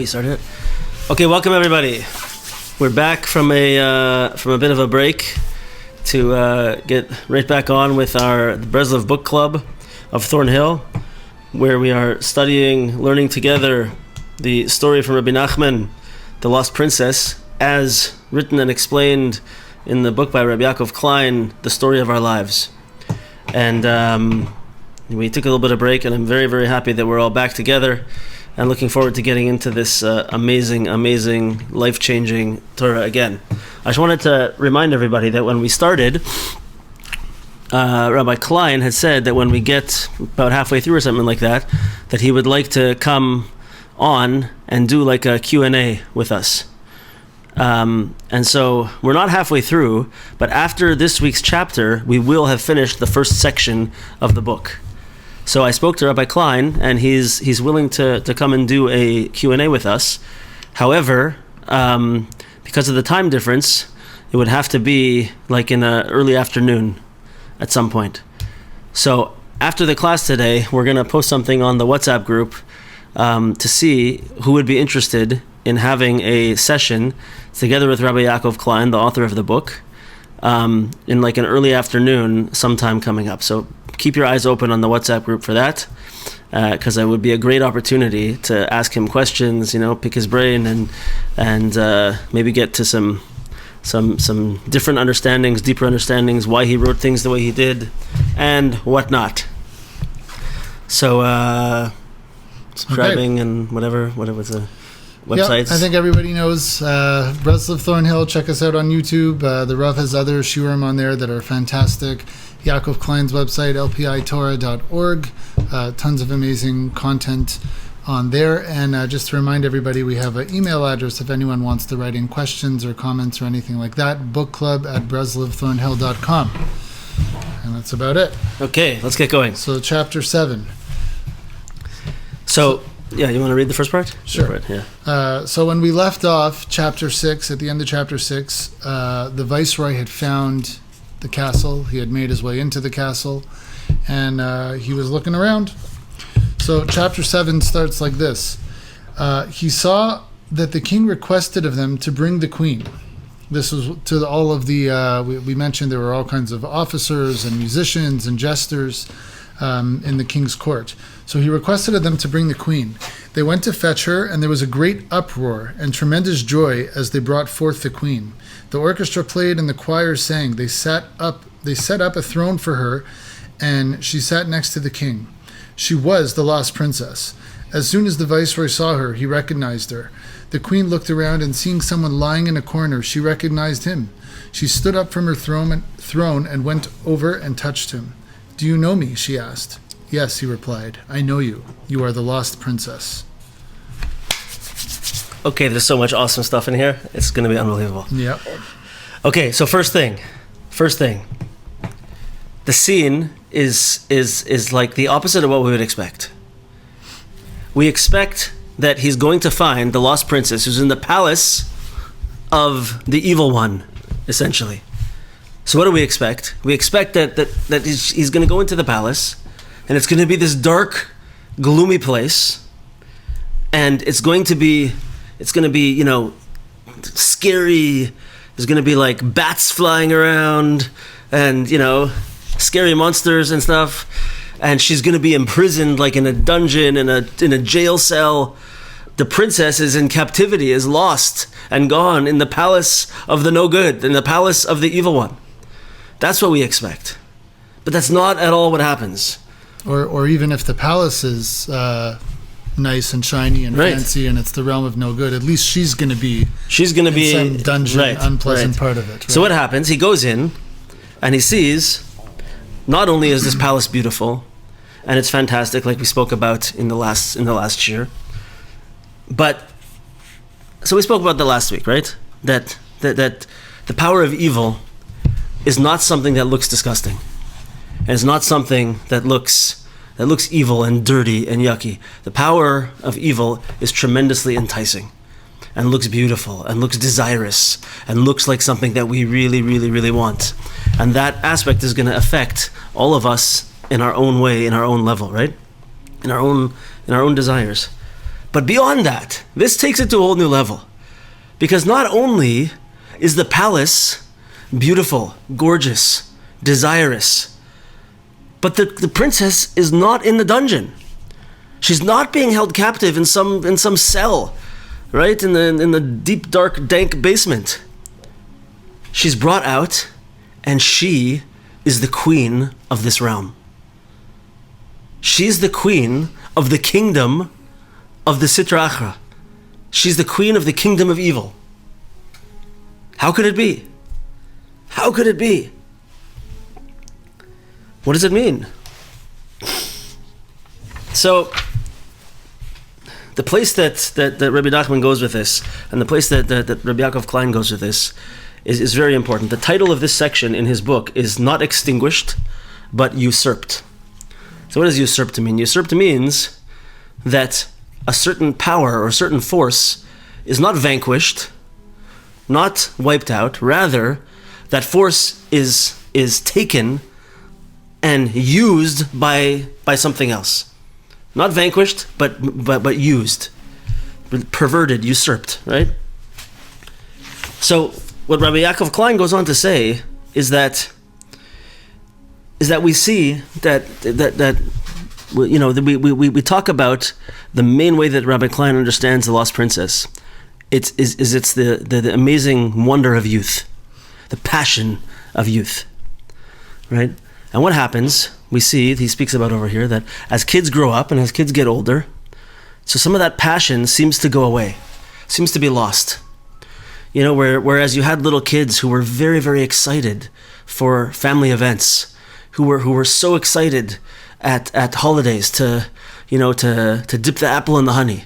You started it? Okay, welcome everybody. We're back from a bit of a break to get right back on with our Breslov book club of Thornhill, where we are studying, learning together the story from Rabbi Nachman, the Lost Princess, as written and explained in the book by Rabbi Yaakov Klein, The Story of Our Lives. And we took a little bit of break, and I'm very, very happy that we're all back together and looking forward to getting into this amazing, life-changing Torah again. I just wanted to remind everybody that when we started, Rabbi Klein had said that when we get about halfway through or something like that, that he would like to come on and do like a Q&A with us. And so we're not halfway through, but after this week's chapter, we will have finished the first section of the book. So I spoke to Rabbi Klein, and he's willing to come and do a Q&A with us. However, because of the time difference, it would have to be like in the early afternoon at some point. So after the class today, we're going to post something on the WhatsApp group to see who would be interested in having a session together with Rabbi Yaakov Klein, the author of the book, in like an early afternoon sometime coming up. So keep your eyes open on the WhatsApp group for that, because it would be a great opportunity to ask him questions, pick his brain, and maybe get to some different understandings, deeper understandings, why he wrote things the way he did, and whatnot. So subscribing and whatever the websites. I think everybody knows Breslov Thornhill. Check us out on YouTube. The Rav has other shiurim on there that are fantastic. Yaakov Klein's website, lpitorah.org. Tons of amazing content on there. And just to remind everybody, we have an email address if anyone wants to write in questions or comments or anything like that. bookclub@breslovthornhill.com. And that's about it. Okay, let's get going. So chapter 7. So yeah, you want to read the first part? Sure. Yeah. So when we left off chapter 6, at the end of chapter 6, the Viceroy had found the castle. He had made his way into the castle, and he was looking around. So chapter 7 starts like this. He saw that the king requested of them to bring the queen. This was to all of the, we mentioned there were all kinds of officers and musicians and jesters in the king's court. So he requested of them to bring the queen. They went to fetch her, and there was a great uproar and tremendous joy as they brought forth the queen. The orchestra played and the choir sang. They set up a throne for her, and she sat next to the king. She was the lost princess. As soon as the viceroy saw her, he recognized her. The queen looked around, and seeing someone lying in a corner, she recognized him. She stood up from her throne and went over and touched him. "Do you know me?" she asked. "Yes," he replied. "I know you. You are the lost princess." Okay, there's so much awesome stuff in here. It's going to be unbelievable. Yep. Okay, so first thing. The scene is like the opposite of what we would expect. We expect that he's going to find the lost princess who's in the palace of the evil one, essentially. So what do we expect? We expect that he's going to go into the palace, and it's going to be this dark, gloomy place, and it's going to be scary. There's going to be like bats flying around, and scary monsters and stuff. And she's going to be imprisoned like in a dungeon, in a jail cell. The princess is in captivity, is lost and gone in the palace of the no good, in the palace of the evil one. That's what we expect. But that's not at all what happens. Or even if the palace is nice and shiny and fancy and it's the realm of no good, at least she's going to be in some dungeon, unpleasant part of it. Right? So what happens? He goes in and he sees, not only is this palace beautiful and it's fantastic, like we spoke about in the last shiur, but so we spoke about the last week, right? That the power of evil is not something that looks disgusting. And it's not something that looks evil and dirty and yucky. The power of evil is tremendously enticing and looks beautiful and looks desirous and looks like something that we really, really, really want. And that aspect is going to affect all of us in our own way, in our own level, right? In our own desires. But beyond that, this takes it to a whole new level. Because not only is the palace beautiful, gorgeous, desirous, but the princess is not in the dungeon. She's not being held captive in some cell, right? In the deep, dark, dank basement. She's brought out, and she is the queen of this realm. She's the queen of the kingdom of the Sitra Achra. She's the queen of the kingdom of evil. How could it be? How could it be? What does it mean? So, the place that Rabbi Nachman goes with this, and the place that Rabbi Yaakov Klein goes with this, is very important. The title of this section in his book is not extinguished, but usurped. So what does usurped mean? Usurped means that a certain power or a certain force is not vanquished, not wiped out. Rather, that force is taken and used by something else. Not vanquished, but used, perverted, usurped. Right. So what Rabbi Yaakov Klein goes on to say is that we see that we talk about the main way that Rabbi Klein understands the lost princess. It's the amazing wonder of youth, the passion of youth, right? And what happens? We see he speaks about over here that as kids grow up and as kids get older, so some of that passion seems to go away, seems to be lost. You know, whereas you had little kids who were very, very excited for family events, who were so excited at holidays to dip the apple in the honey.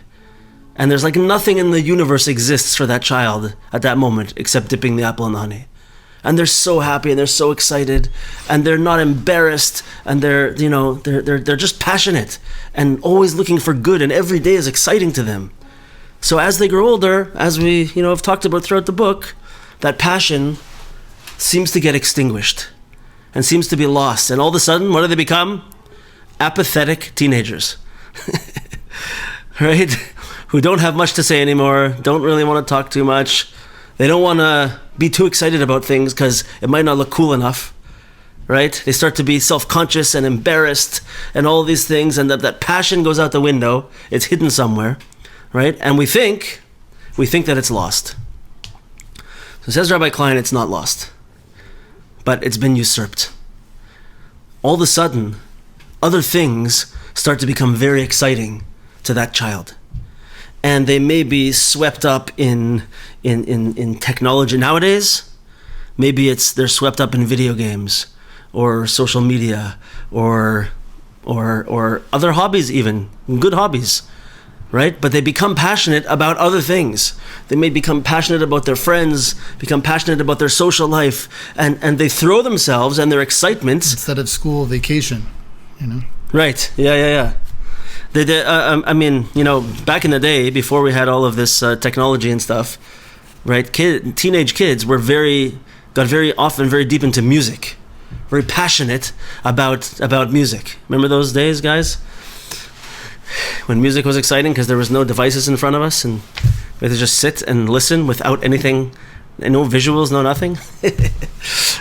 And there's like nothing in the universe exists for that child at that moment except dipping the apple in the honey. And they're so happy and they're so excited and they're not embarrassed and they're just passionate and always looking for good, and every day is exciting to them. So as they grow older, as we have talked about throughout the book, that passion seems to get extinguished and seems to be lost. And all of a sudden, what do they become? Apathetic teenagers, right? Who don't have much to say anymore, don't really want to talk too much. They don't want to be too excited about things because it might not look cool enough, right? They start to be self-conscious and embarrassed and all these things, and that passion goes out the window. It's hidden somewhere, right? And we think that it's lost. So says Rabbi Klein, it's not lost, but it's been usurped. All of a sudden, other things start to become very exciting to that child. And they may be swept up in technology nowadays. Maybe they're swept up in video games or social media or other hobbies, even good hobbies, right? But they become passionate about other things. They may become passionate about their friends, become passionate about their social life, and they throw themselves and their excitement instead of school vacation, Right. Yeah. I mean, back in the day, before we had all of this technology and stuff, right? Teenage kids got very often very deep into music, very passionate about music. Remember those days, guys? When music was exciting because there was no devices in front of us and we had to just sit and listen without anything, no visuals, no nothing,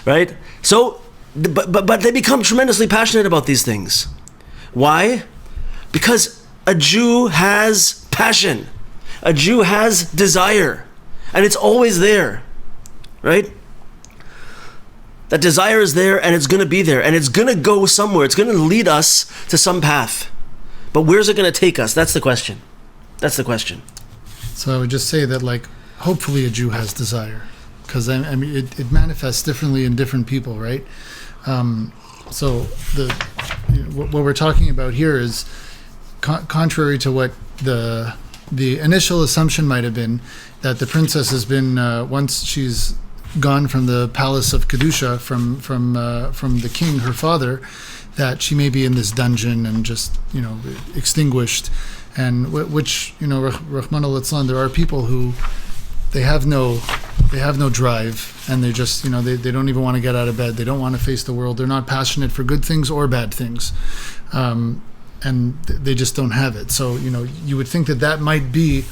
right? So, but they become tremendously passionate about these things. Why? Because a Jew has passion. A Jew has desire. And it's always there. Right? That desire is there and it's going to be there. And it's going to go somewhere. It's going to lead us to some path. But where's it going to take us? That's the question. So I would just say that, hopefully a Jew has desire. Because, it manifests differently in different people, right? So what we're talking about here is contrary to what the initial assumption might have been, that the princess has been once she's gone from the palace of Kedusha from the king, her father, that she may be in this dungeon and just extinguished, and which Rahmana litzlan, there are people who they have no drive, and they just they don't even want to get out of bed. They don't want to face the world. They're not passionate for good things or bad things. and they just don't have it. So, you would think that might be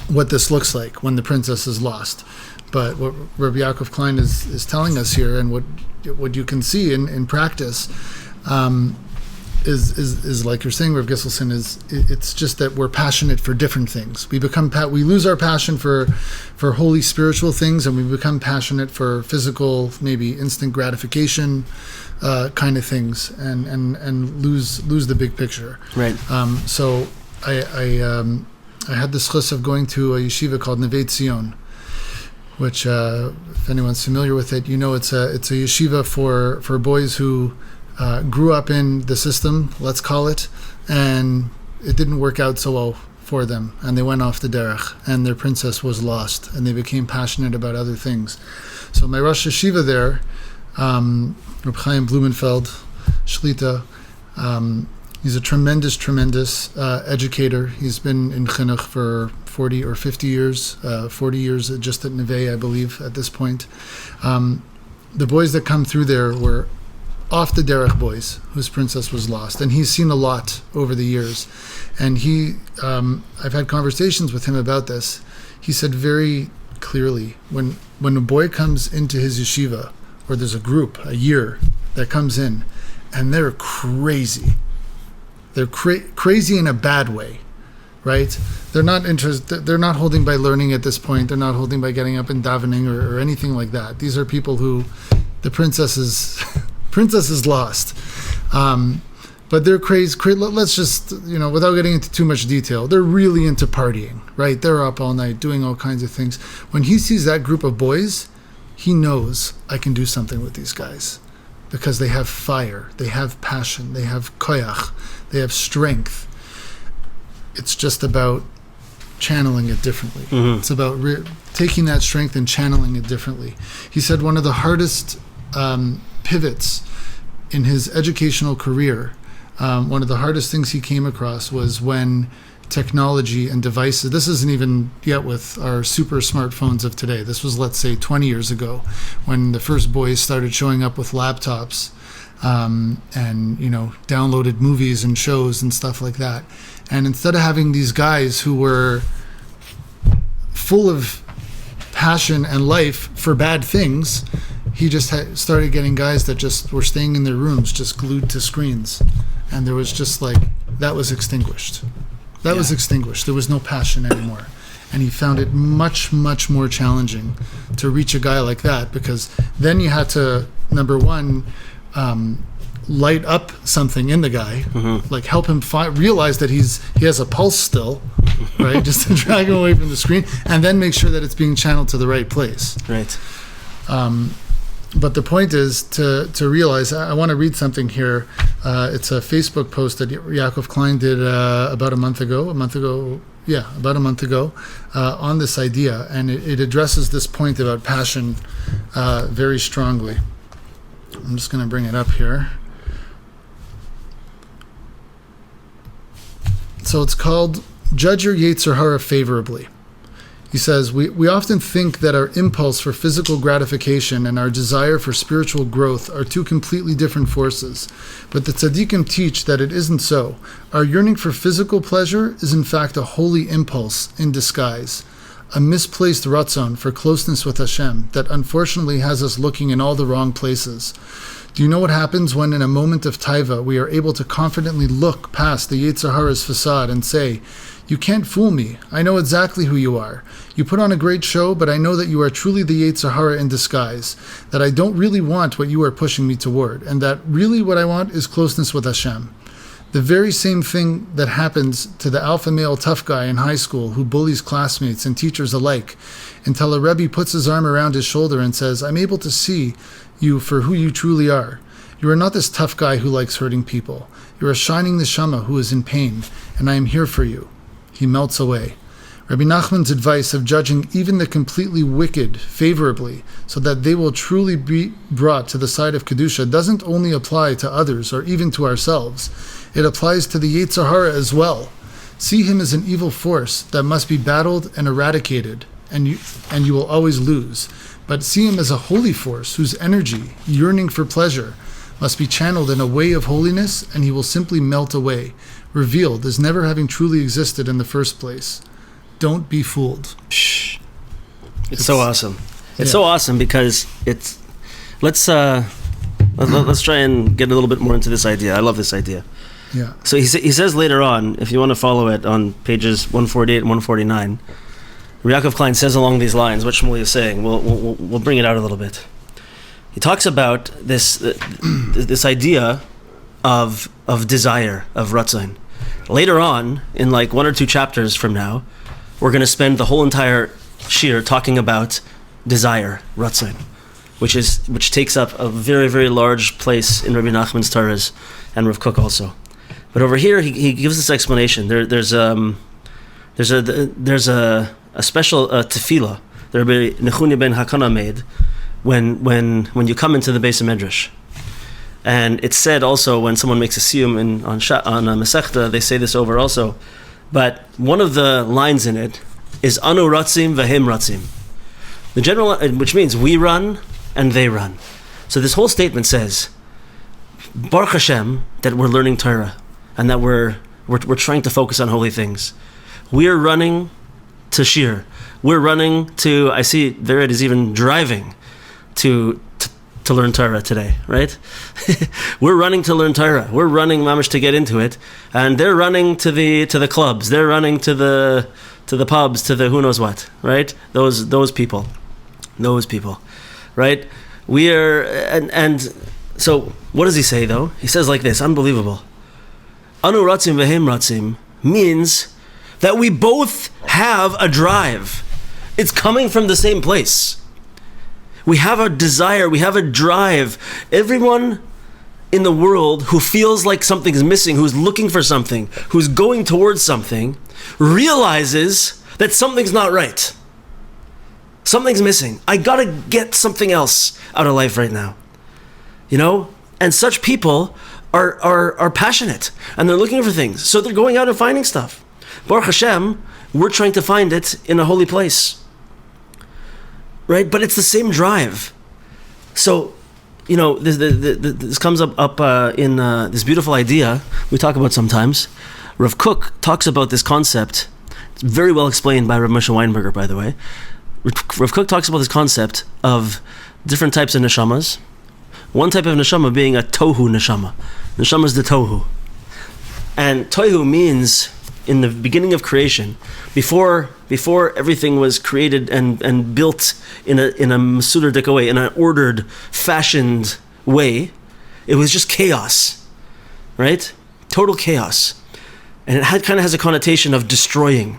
what this looks like when the princess is lost. But what Rabbi Yaakov Klein is telling us here, and what you can see in practice, is like you're saying, Rav Gisselson, it's just that we're passionate for different things. We lose our passion for holy spiritual things, and we become passionate for physical, maybe instant gratification kind of things, and lose the big picture. Right. So I had the schus of going to a yeshiva called Neve Tzion, which, if anyone's familiar with it, it's a yeshiva for boys who grew up in the system, let's call it, and it didn't work out so well for them, and they went off the derech, and their princess was lost, and they became passionate about other things. So my Rosh Yeshiva there, Reb Chaim Blumenfeld, Shlita, he's a tremendous educator. He's been in chinuch for 40 or 50 years, 40 years just at Neve, I believe, at this point. The boys that come through there were off the derech boys whose princess was lost, and he's seen a lot over the years. And I've had conversations with him about this. He said very clearly, when a boy comes into his yeshiva, or there's a group, a year that comes in, and they're crazy. They're crazy in a bad way, right? They're not interested. They're not holding by learning at this point. They're not holding by getting up and davening or anything like that. These are people who the princess is lost, but they're crazy. Let's just, without getting into too much detail, they're really into partying, right? They're up all night doing all kinds of things. When he sees that group of boys, he knows, I can do something with these guys, because they have fire, they have passion, they have koyach, they have strength. It's just about channeling it differently. Mm-hmm. It's about taking that strength and channeling it differently. He said one of the hardest pivots in his educational career, one of the hardest things he came across was when technology and devices, this isn't even yet with our super smartphones of today, this was, let's say, 20 years ago, when the first boys started showing up with laptops and downloaded movies and shows and stuff like that. And instead of having these guys who were full of passion and life for bad things, he just started getting guys that just were staying in their rooms, just glued to screens. And there was just that was extinguished. That was extinguished. There was no passion anymore. And he found it much, much more challenging to reach a guy like that, because then you had to, number one, light up something in the guy, mm-hmm. Help him realize that he has a pulse still, right? Just to drag him away from the screen, and then make sure that it's being channeled to the right place. Right. But the point is to realize, I want to read something here. It's a Facebook post that Yaakov Klein did about a month ago, on this idea, and it addresses this point about passion very strongly. I'm just going to bring it up here. So it's called Judge Your Yetzer Hara Favorably. He says, we often think that our impulse for physical gratification and our desire for spiritual growth are two completely different forces. But the tzaddikim teach that it isn't so. Our yearning for physical pleasure is in fact a holy impulse in disguise, a misplaced ratzon for closeness with Hashem that unfortunately has us looking in all the wrong places. Do you know what happens when in a moment of taiva we are able to confidently look past the Yetzer Hara's facade and say, you can't fool me. I know exactly who you are. You put on a great show, but I know that you are truly the Yetzer Hara in disguise, that I don't really want what you are pushing me toward, and that really what I want is closeness with Hashem. The very same thing that happens to the alpha male tough guy in high school who bullies classmates and teachers alike, until a Rebbe puts his arm around his shoulder and says, I'm able to see you for who you truly are. You are not this tough guy who likes hurting people. You are a shining neshama who is in pain, and I am here for you. He melts away. Rabbi Nachman's advice of judging even the completely wicked favorably so that they will truly be brought to the side of Kedusha doesn't only apply to others or even to ourselves. It applies to the Yetzer Hara as well. See him as an evil force that must be battled and eradicated, and you will always lose. But see him as a holy force whose energy, yearning for pleasure, must be channeled in a way of holiness, and he will simply melt away, revealed as never having truly existed in the first place. Don't be fooled. It's so awesome. It's so awesome because it's. Let's try and get a little bit more into this idea. I love this idea. Yeah. So he says later on, if you want to follow it on pages 148 and 149, Yaakov Klein says along these lines what Shmuel is saying. We'll bring it out a little bit. He talks about this idea of desire, of ratzon. Later on, in like 1 or 2 chapters from now, we're going to spend the whole entire shiur talking about desire, ratzon, which takes up a very, very large place in Rabbi Nachman's Torahs and Rav Kook also. But over here, he gives this explanation. There's a special tefillah that Rabbi Nechunya ben Hakana made when you come into the Beis Medrash. And it's said also when someone makes a siyum on a Masechta, they say this over also. But one of the lines in it is Anu ratzim v'hem ratzim. The general, which means we run and they run. So this whole statement says, Baruch Hashem, that we're learning Torah and that we're trying to focus on holy things. We're running to shiur. We're running to, I see there it is even driving to learn Torah today, right? We're running to learn Torah. We're running mamish to get into it, and they're running to the clubs. They're running to the pubs, to the who knows what, right? Those people, right? We are, and so what does he say though? He says like this, unbelievable. Anu ratzim v'hem ratzim means that we both have a drive. It's coming from the same place. We have a desire, we have a drive. Everyone in the world who feels like something's missing, who's looking for something, who's going towards something, realizes that something's not right. Something's missing. I gotta get something else out of life right now. You know? And such people are passionate, and they're looking for things. So they're going out and finding stuff. Baruch Hashem, we're trying to find it in a holy place. Right? But it's the same drive. So, you know, this comes up in this beautiful idea we talk about sometimes. Rav Kook talks about this concept. It's very well explained by Rav Moshe Weinberger, by the way. Rav Kook talks about this concept of different types of neshamas. One type of neshama being a tohu neshama. Neshama is the tohu. And tohu means, in the beginning of creation, before everything was created and built in a mesudar dika way, in an ordered, fashioned way, it was just chaos, right? Total chaos. And it kind of has a connotation of destroying.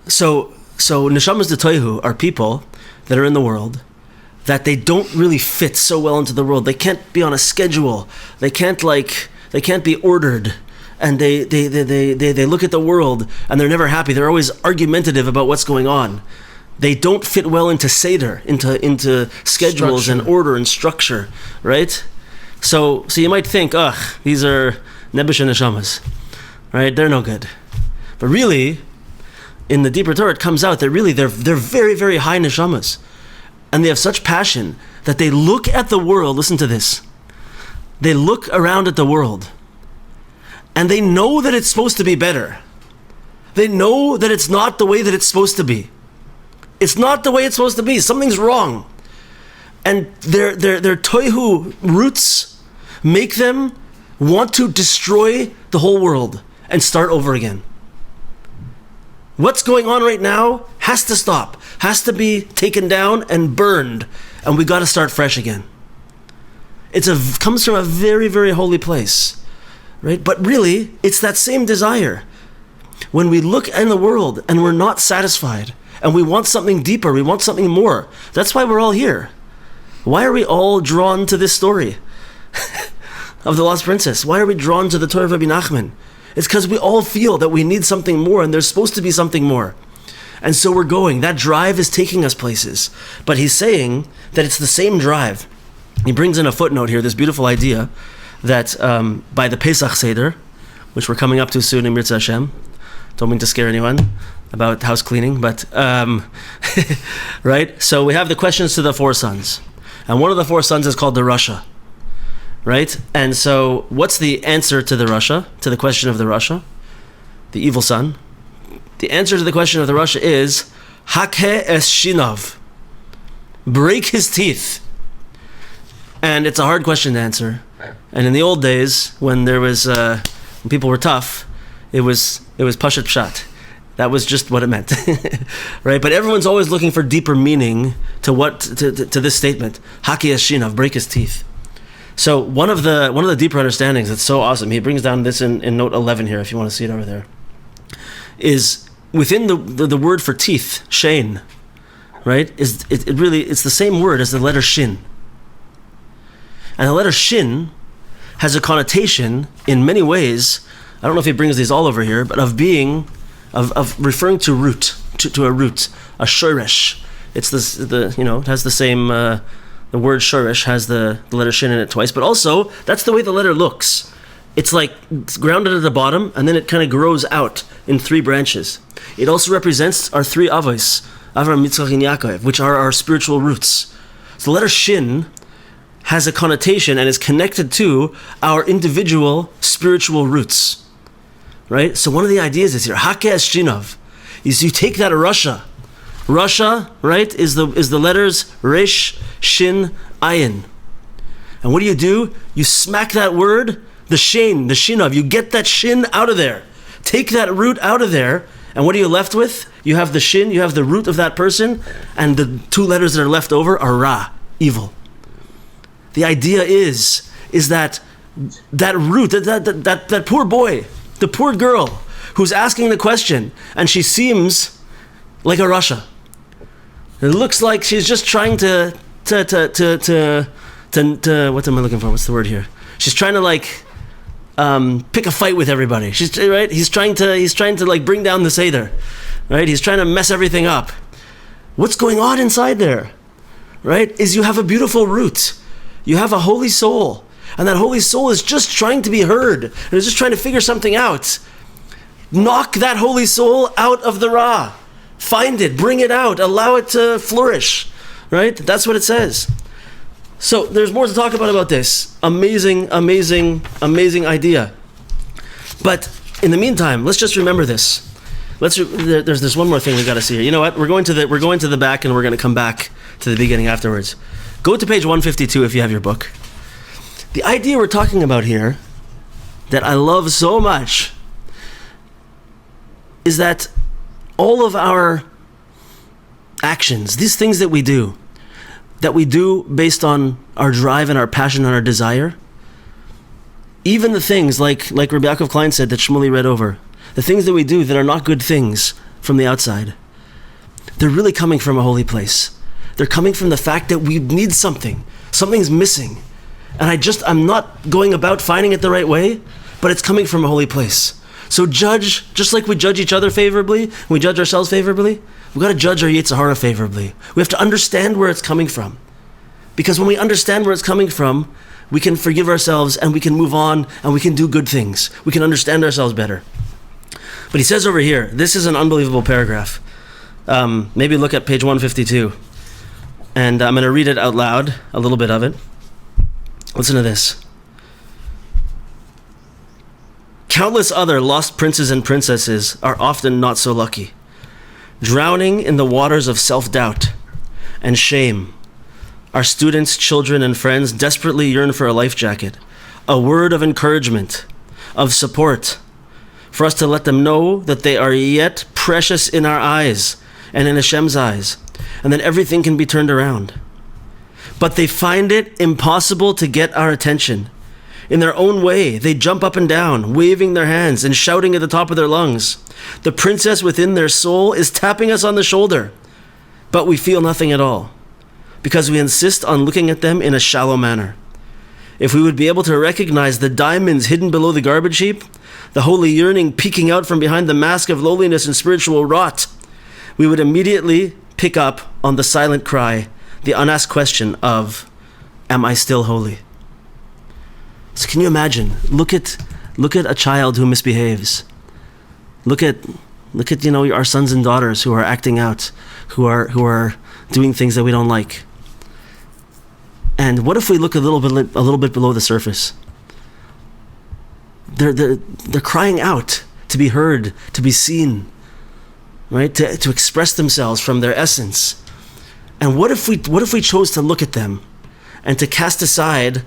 So neshamas detoihu are people that are in the world that they don't really fit so well into the world. They can't be on a schedule. They can't be ordered. And they look at the world and they're never happy. They're always argumentative about what's going on. They don't fit well into seder, into schedules structure. And order and structure, right? So you might think, these are nebush and neshamas, right? They're no good. But really, in the deeper Torah, it comes out that really they're very, very high neshamas. And they have such passion that they look at the world, listen to this, they look around at the world and they know that it's supposed to be better. They know that it's not the way that it's supposed to be. It's not the way it's supposed to be. Something's wrong. And their toihu roots make them want to destroy the whole world and start over again. What's going on right now has to stop, has to be taken down and burned, and we got to start fresh again. It comes from a very, very holy place, right? But really, it's that same desire. When we look in the world and we're not satisfied, and we want something deeper, we want something more, that's why we're all here. Why are we all drawn to this story of the Lost Princess? Why are we drawn to the Torah of Rabbi Nachman? It's because we all feel that we need something more, and there's supposed to be something more. And so we're going. That drive is taking us places. But he's saying that it's the same drive. He brings in a footnote here, this beautiful idea that by the Pesach Seder, which we're coming up to soon in Mirza Hashem, don't mean to scare anyone about house cleaning, but, right? So we have the questions to the 4 sons. And one of the 4 sons is called the Rasha. right? And so what's the answer to the Rasha, to the question of the Rasha, the evil son? The answer to the question of the Rasha is Hakhe es shinav, break his teeth. And it's a hard question to answer. And in the old days, when there was when people were tough, it was pashat pshat. That was just what it meant, right? But everyone's always looking for deeper meaning to this statement. Haki es shinav, break his teeth. So one of the deeper understandings that's so awesome. He brings down this in note 11 here, if you want to see it over there. Is within the word for teeth, shein, right? It's the same word as the letter shin. And the letter shin has a connotation in many ways. I don't know if he brings these all over here, but of referring to root, to a root, a shoresh. It's it has the same. The word shoresh has the letter shin in it twice, but also that's the way the letter looks. It's grounded at the bottom, and then it kind of grows out in three branches. It also represents our three avos, Avram, Yitzchak, and Yaakov, which are our spiritual roots. So the letter shin has a connotation and is connected to our individual spiritual roots, right? So one of the ideas is here, Hakeh Shinav, is you take that Rasha, right, is the letters Resh, Shin, Ayin. And what do? You smack that word, the Shin, the Shinav, you get that Shin out of there. Take that root out of there, and what are you left with? You have the Shin, you have the root of that person, and the two letters that are left over are Ra, evil. The idea is that root, that poor boy, the poor girl who's asking the question, and she seems like a Rasha. It looks like she's just trying to what am I looking for? What's the word here? She's trying to pick a fight with everybody. She's right. He's trying to bring down the Seder, right? He's trying to mess everything up. What's going on inside there, right? Is you have a beautiful root. You have a holy soul, and that holy soul is just trying to be heard, and is just trying to figure something out. Knock that holy soul out of the Ra. Find it, bring it out, allow it to flourish, right? That's what it says. So there's more to talk about this. Amazing, amazing, amazing idea. But in the meantime, let's just remember this. There's one more thing we got to see here. You know what? We're going to the back, and we're going to come back to the beginning afterwards. Go to page 152 if you have your book. The idea we're talking about here, that I love so much, is that all of our actions, these things that we do based on our drive and our passion and our desire, even the things like Rabbi Yaakov Klein said that Shmuley read over, the things that we do that are not good things from the outside, they're really coming from a holy place. They're coming from the fact that we need something. Something's missing. And I'm not going about finding it the right way, but it's coming from a holy place. So judge, just like we judge each other favorably, we judge ourselves favorably, we've got to judge our Yetzer Hara favorably. We have to understand where it's coming from. Because when we understand where it's coming from, we can forgive ourselves and we can move on and we can do good things. We can understand ourselves better. But he says over here, this is an unbelievable paragraph. Maybe look at page 152. And I'm going to read it out loud, a little bit of it. Listen to this. Countless other lost princes and princesses are often not so lucky, drowning in the waters of self-doubt and shame. Our students, children, and friends desperately yearn for a life jacket, a word of encouragement, of support, for us to let them know that they are yet precious in our eyes and in Hashem's eyes, and then everything can be turned around. But they find it impossible to get our attention. In their own way, they jump up and down, waving their hands and shouting at the top of their lungs. The princess within their soul is tapping us on the shoulder, but we feel nothing at all, because we insist on looking at them in a shallow manner. If we would be able to recognize the diamonds hidden below the garbage heap, the holy yearning peeking out from behind the mask of lowliness and spiritual rot, we would immediately pick up on the silent cry, the unasked question of, am I still holy? So can you imagine? Look at a child who misbehaves. Look at our sons and daughters who are acting out, who are doing things that we don't like. And what if we look a little bit below the surface? They're crying out to be heard, to be seen, right? To express themselves from their essence. And what if we chose to look at them and to cast aside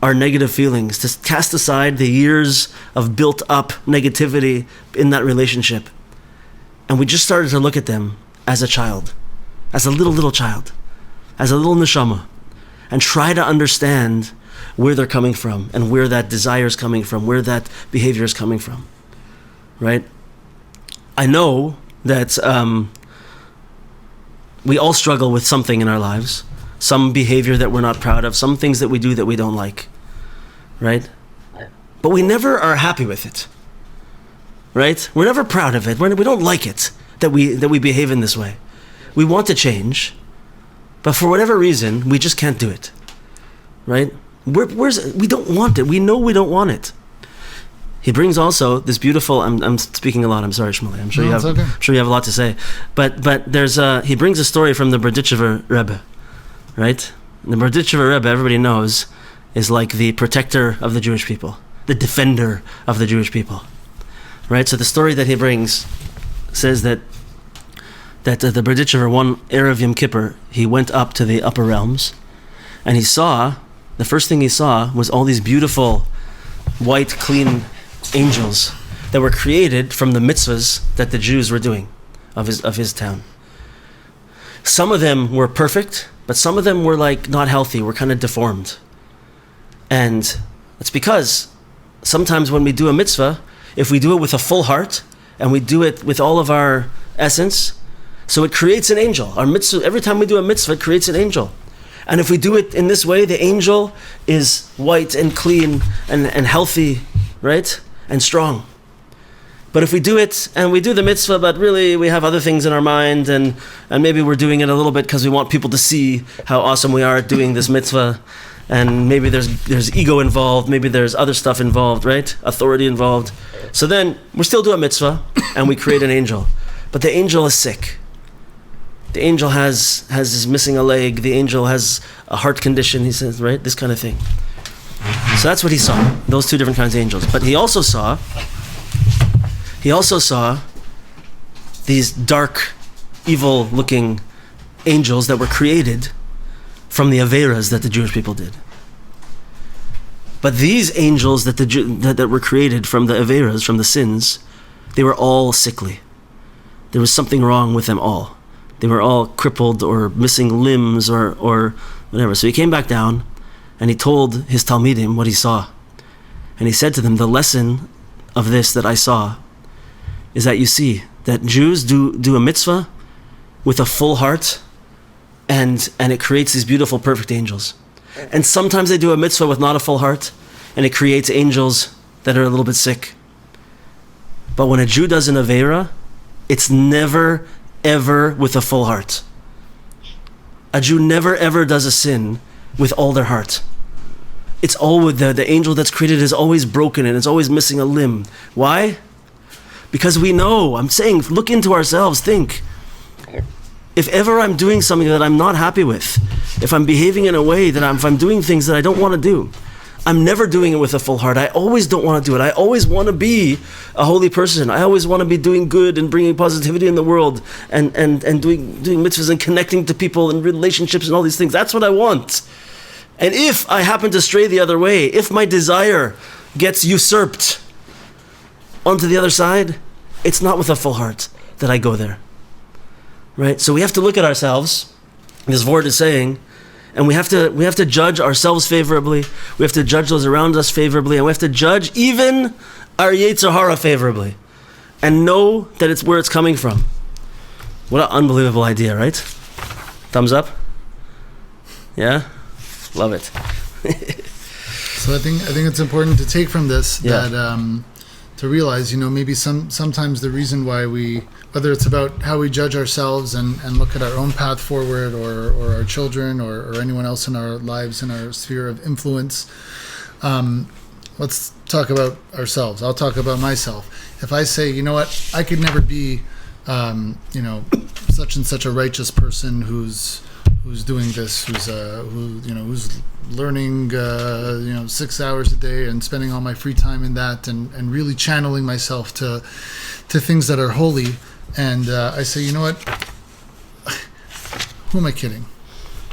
our negative feelings, to cast aside the years of built up negativity in that relationship, and we just started to look at them as a child, as a little child, as a little neshama, and try to understand where they're coming from and where that desire is coming from, where that behavior is coming from, right? I know that we all struggle with something in our lives, some behavior that we're not proud of, some things that we do that we don't like, right? But we never are happy with it, right? We're never proud of it. We don't like it that we behave in this way. We want to change, but for whatever reason, we just can't do it, right? We don't want it. We know we don't want it. He brings also this beautiful. I'm speaking a lot. I'm sorry, Shmuley. I'm sure you have a lot to say. But there's he brings a story from the Breslov Rebbe, right? The Breslov Rebbe, everybody knows, is like the protector of the Jewish people, the defender of the Jewish people, right? So the story that he brings says that the Breslov, one Erev Yom Kippur, he went up to the upper realms, and the first thing he saw was all these beautiful, white, clean angels that were created from the mitzvahs that the Jews were doing of his town. Some of them were perfect, but some of them were like not healthy, were kind of deformed. And it's because sometimes when we do a mitzvah, if we do it with a full heart and we do it with all of our essence, so it creates an angel. Our mitzvah, every time we do a mitzvah, it creates an angel. And if we do it in this way, the angel is white and clean and healthy, right? And strong. But if we do it and we do the mitzvah, but really we have other things in our mind, and maybe we're doing it a little bit because we want people to see how awesome we are at doing this mitzvah, and maybe there's ego involved, maybe there's other stuff involved, right? Authority involved. So then we still do a mitzvah and we create an angel. But the angel is sick. The angel is missing a leg. The angel has a heart condition, he says, right? This kind of thing. So that's what he saw, those two different kinds of angels. But he also saw these dark, evil-looking angels that were created from the averas that the Jewish people did. But these angels that were created from the averas, from the sins, they were all sickly. There was something wrong with them all. They were all crippled or missing limbs or whatever. So he came back down and he told his Talmidim what he saw. And he said to them, the lesson of this that I saw is that you see that Jews do a mitzvah with a full heart, and it creates these beautiful, perfect angels. And sometimes they do a mitzvah with not a full heart, and it creates angels that are a little bit sick. But when a Jew does an Aveira, it's never, ever with a full heart. A Jew never, ever does a sin with all their heart. It's always the angel that's created is always broken and it's always missing a limb. Why? Because we know, I'm saying, look into ourselves, think. If ever I'm doing something that I'm not happy with, if I'm behaving in a way that if I'm doing things that I don't want to do, I'm never doing it with a full heart. I always don't want to do it. I always want to be a holy person. I always want to be doing good and bringing positivity in the world and doing mitzvahs and connecting to people and relationships and all these things. That's what I want. And if I happen to stray the other way, if my desire gets usurped onto the other side, it's not with a full heart that I go there. Right? So we have to look at ourselves, this Vord is saying, and we have to judge ourselves favorably, we have to judge those around us favorably, and we have to judge even our Yetzer Hara favorably, and know that it's where it's coming from. What an unbelievable idea, right? Thumbs up? Yeah? Love it. So I think it's important to take from this that to realize, maybe sometimes the reason why whether it's about how we judge ourselves and look at our own path forward or our children or anyone else in our lives, in our sphere of influence, let's talk about ourselves. I'll talk about myself. If I say, you know what, I could never be, such and such a righteous person who's who's doing this, who's learning 6 hours a day and spending all my free time in that, and really channeling myself to things that are holy. And I say, you know what? Who am I kidding?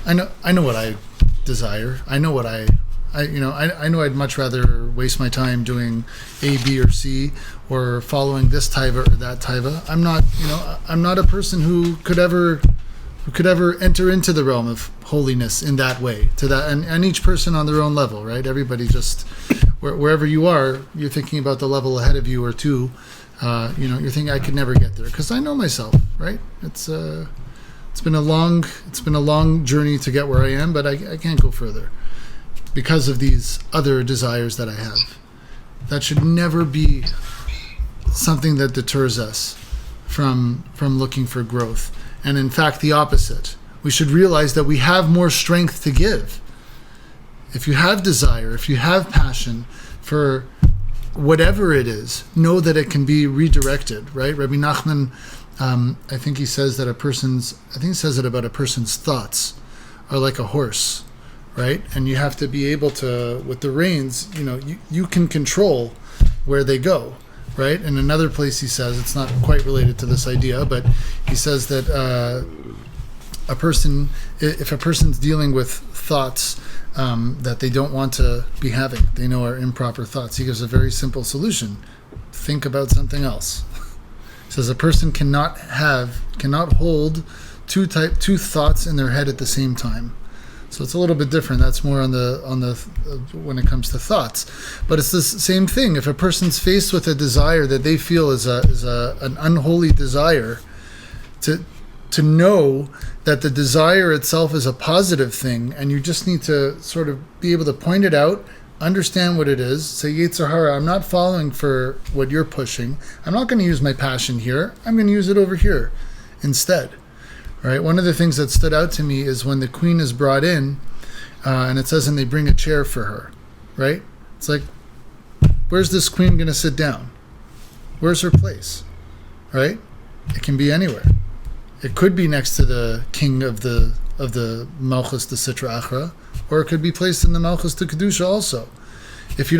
I know what I desire. I know what I know I'd much rather waste my time doing A, B, or C, or following this taiva or that taiva. I'm not a person who could ever enter into the realm of holiness in that way. To that, and each person on their own level, right? Everybody just wherever you are, you're thinking about the level ahead of you or two. You're thinking I could never get there because I know myself, right? It's been a long journey to get where I am, but I can't go further because of these other desires that I have. That should never be something that deters us from looking for growth. And in fact, the opposite. We should realize that we have more strength to give. If you have desire, if you have passion for whatever it is, know that it can be redirected, right? Rabbi Nachman, I think he says that about a person's thoughts are like a horse, right? And you have to be able to, with the reins, you can control where they go, right? In another place he says, it's not quite related to this idea, but he says that if a person's dealing with thoughts that they don't want to be having, they know are improper thoughts, he gives a very simple solution. Think about something else. He says a person cannot hold two thoughts in their head at the same time. So it's a little bit different. That's more on the when it comes to thoughts. But it's the same thing. If a person's faced with a desire that they feel is an unholy desire, to know that the desire itself is a positive thing, and you just need to sort of be able to point it out, understand what it is, say, Yetzer Hara, I'm not following for what you're pushing. I'm not going to use my passion here. I'm going to use it over here instead. Right? One of the things that stood out to me is when the queen is brought in, and it says, and they bring a chair for her. Right? It's like, where's this queen going to sit down? Where's her place? Right? It can be anywhere. It could be next to the king of the Malchus de Sitra Achra, or it could be placed in the Malchus de Kedusha also. If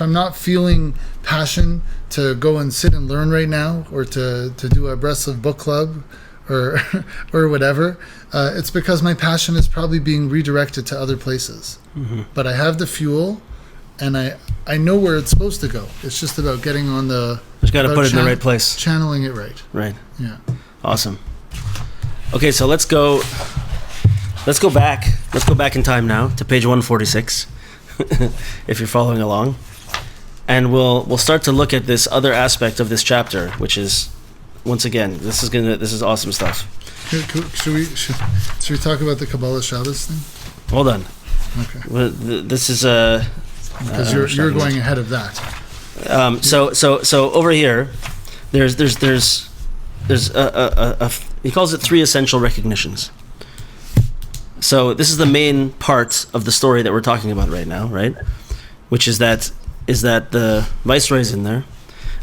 I'm not feeling passion to go and sit and learn right now, or to do a Breslov book club, or whatever, it's because my passion is probably being redirected to other places. Mm-hmm. But I have the fuel, and I know where it's supposed to go. It's just about getting on the... Just got to put it in the right place. Channeling it right. Right. Yeah. Awesome. Okay, so let's go back. Let's go back in time now to page 146, if you're following along. And we'll start to look at this other aspect of this chapter, which is, once again, this is awesome stuff. Should we talk about the Kabbalah Shabbos thing? Hold on. Okay. This is because you're going ahead of that. So over here, there's he calls it 3 essential recognitions. So this is the main part of the story that we're talking about right now, right? Which is that the Viceroy is in there,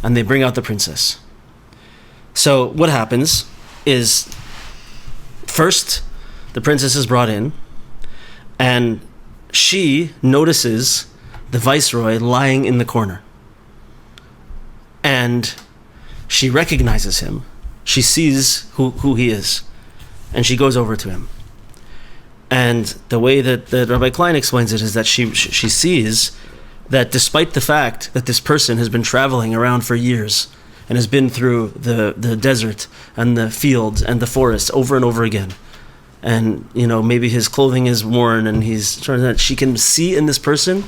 and they bring out the princess. So what happens is, first, the princess is brought in, and she notices the Viceroy lying in the corner. And she recognizes him. She sees who he is, and she goes over to him. And the way that Rabbi Klein explains it is that she sees that despite the fact that this person has been traveling around for years and has been through the desert and the fields and the forest over and over again, and maybe his clothing is worn, and she can see in this person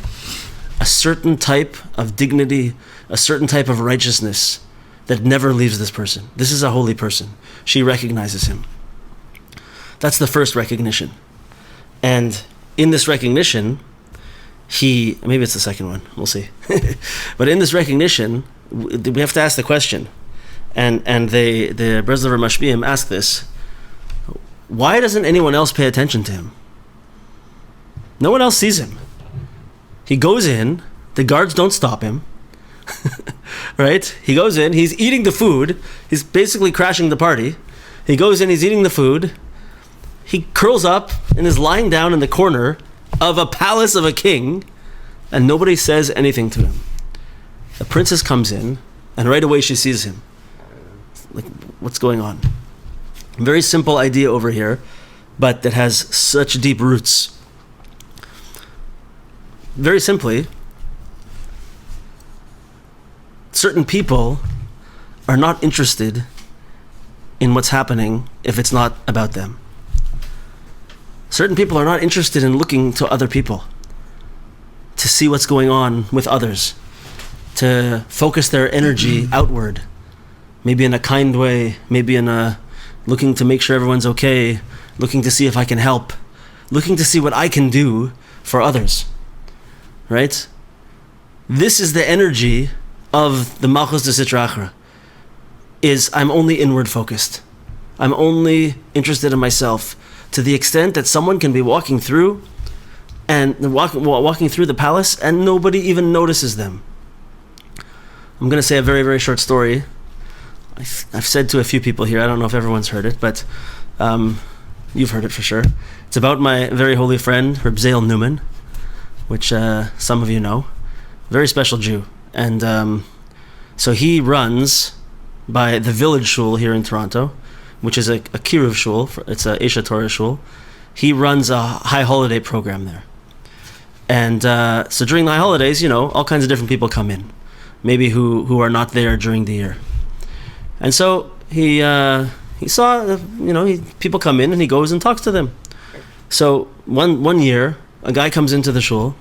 a certain type of dignity, a certain type of righteousness that never leaves this person. This is a holy person. She recognizes him. That's the first recognition. And in this recognition, maybe it's the second one, we'll see. But in this recognition, we have to ask the question. And the Breslov Mashbiim ask this: why doesn't anyone else pay attention to him? No one else sees him. He goes in, the guards don't stop him. Right? He goes in, he's eating the food, he's basically crashing the party. He goes in, he's eating the food, he curls up and is lying down in the corner of a palace of a king, and nobody says anything to him. The princess comes in, and right away she sees him. Like, what's going on? Very simple idea over here, but that has such deep roots. Very simply, certain people are not interested in what's happening if it's not about them. Certain people are not interested in looking to other people to see what's going on with others, to focus their energy outward, maybe in a kind way, maybe in a looking to make sure everyone's okay, looking to see if I can help, looking to see what I can do for others, right? This is the energy of the Malchus de Sitra Achra, is I'm only inward focused. I'm only interested in myself, to the extent that someone can be walking through walking through the palace and nobody even notices them. I'm going to say a very, very short story. I've said to a few people here, I don't know if everyone's heard it, but you've heard it for sure. It's about my very holy friend, Reb Zale Newman, which some of you know. Very special Jew. And so he runs by the village shul here in Toronto, which is a kiruv shul. It's a Esha Torah shul. He runs a high holiday program there. And so during the high holidays, all kinds of different people come in, maybe who are not there during the year. And so he saw, people come in and he goes and talks to them. So one year, a guy comes into the shul,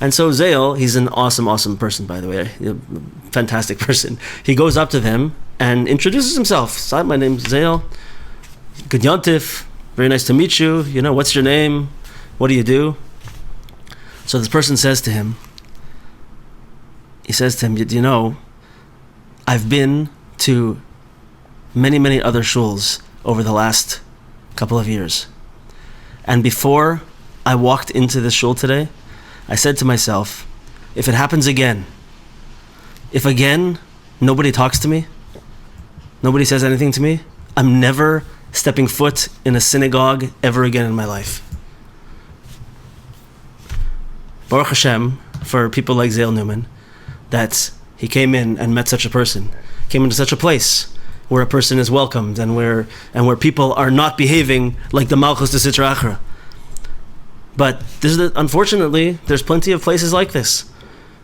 and so Zale, he's an awesome person, by the way, a fantastic person. He goes up to them and introduces himself. "So, my name's Zale. Good yontif. Very nice to meet you. What's your name? What do you do?" So this person says to him, I've been to many, many other shuls over the last couple of years. And before I walked into this shul today, I said to myself, if it happens again, if again nobody talks to me, nobody says anything to me, I'm never stepping foot in a synagogue ever again in my life. Baruch Hashem, for people like Zale Newman, that he came in and met such a person, came into such a place where a person is welcomed and where people are not behaving like the Malchus de Sitra Achra. But unfortunately, there's plenty of places like this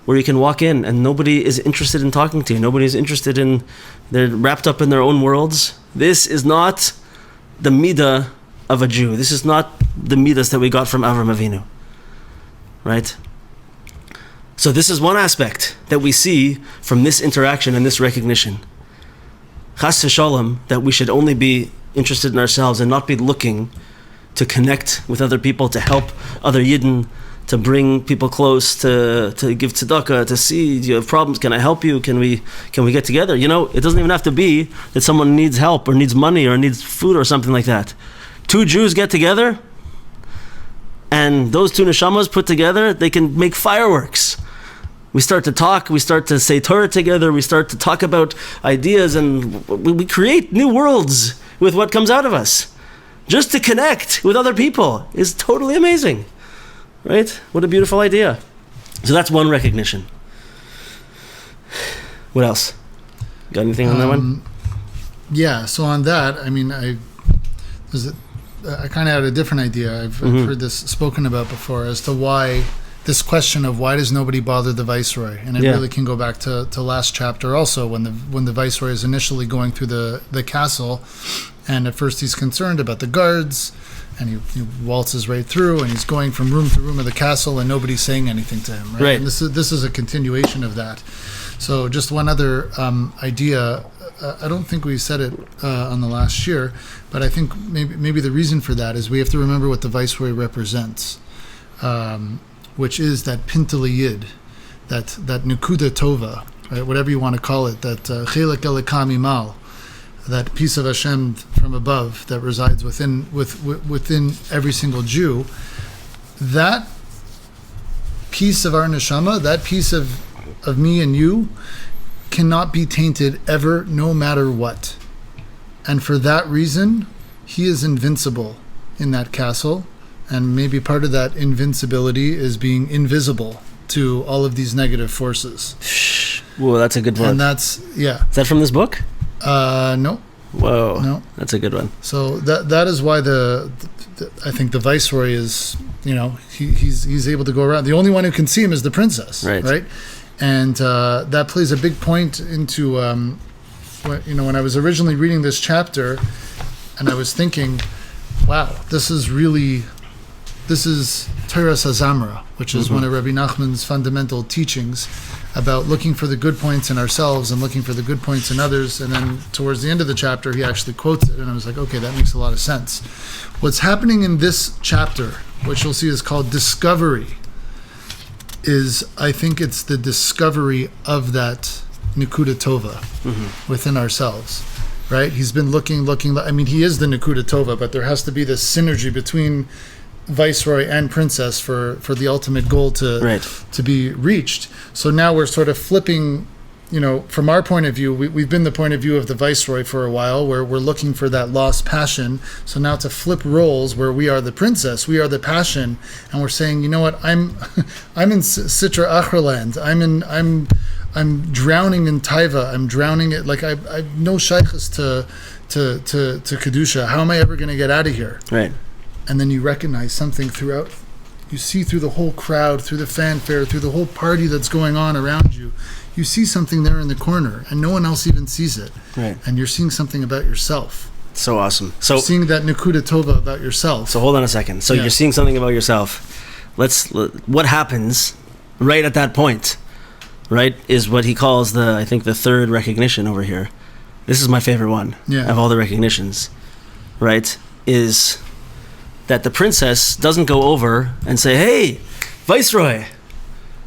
where you can walk in and nobody is interested in talking to you. Nobody is interested in, they're wrapped up in their own worlds. This is not the midah of a Jew. This is not the midas that we got from Avram Avinu. Right? So this is one aspect that we see from this interaction and this recognition. Chas v'shalom, that we should only be interested in ourselves and not be looking to connect with other people, to help other Yidden, to bring people close, to give tzedakah, to see, do you have problems, can I help you, can we get together? It doesn't even have to be that someone needs help or needs money or needs food or something like that. Two Jews get together, and those two neshamas put together, they can make fireworks. We start to talk, we start to say Torah together, we start to talk about ideas, and we create new worlds with what comes out of us. Just to connect with other people is totally amazing. Right? What a beautiful idea. So that's one recognition. What else? Got anything on that one? Yeah, so on that, I kind of had a different idea. I've heard this spoken about before as to why this question of why does nobody bother the Viceroy, and it really can go back to last chapter also, when the Viceroy is initially going through the castle, and at first he's concerned about the guards, and he waltzes right through, and he's going from room to room of the castle, and nobody's saying anything to him. Right. And this is a continuation of that. So just one other idea. I don't think we said it on the last shiur, but I think maybe the reason for that is we have to remember what the Viceroy represents, which is that Pintele Yid, that Nukuda Tova, right? Whatever you want to call it, that Chelek Elikam Imal, that piece of Hashem from above that resides within every single Jew. That piece of our neshama, that piece of me and you, cannot be tainted ever, no matter what. And for that reason, he is invincible in that castle, and maybe part of that invincibility is being invisible to all of these negative forces. Whoa, that's a good one. And that's, yeah. Is that from this book? No. Whoa. No. That's a good one. So that is why I think the Viceroy is, he's able to go around. The only one who can see him is the princess, right? And that plays a big point into, when I was originally reading this chapter, and I was thinking, wow, this is Teras HaZamra, which is one of Rabbi Nachman's fundamental teachings about looking for the good points in ourselves and looking for the good points in others. And then towards the end of the chapter, he actually quotes it, and I was like, okay, that makes a lot of sense. What's happening in this chapter, which you'll see is called discovery, is I think it's the discovery of that Nekuda Tova within ourselves, right? He's been looking. I mean, he is the Nekuda Tova, but there has to be this synergy between Viceroy and Princess for the ultimate goal to be reached. So now we're sort of flipping, from our point of view, we've been the point of view of the Viceroy for a while, where we're looking for that lost passion. So now to flip roles, where we are the Princess, we are the passion, and we're saying, you know what, I'm in Sitra Achraland, I'm drowning in Taiva, I'm drowning it, like I've no shaykhs to Kedusha. How am I ever going to get out of here? Right. And then you recognize something throughout. You see through the whole crowd, through the fanfare, through the whole party that's going on around you. You see something there in the corner, and no one else even sees it. Right. And you're seeing something about yourself. So awesome. So you're seeing that Nekuda Tova about yourself. So hold on a second. So you're seeing something about yourself. What happens right at that point, right, is what he calls I think the third recognition over here. This is my favorite one of all the recognitions, right, is that the princess doesn't go over and say, hey, Viceroy,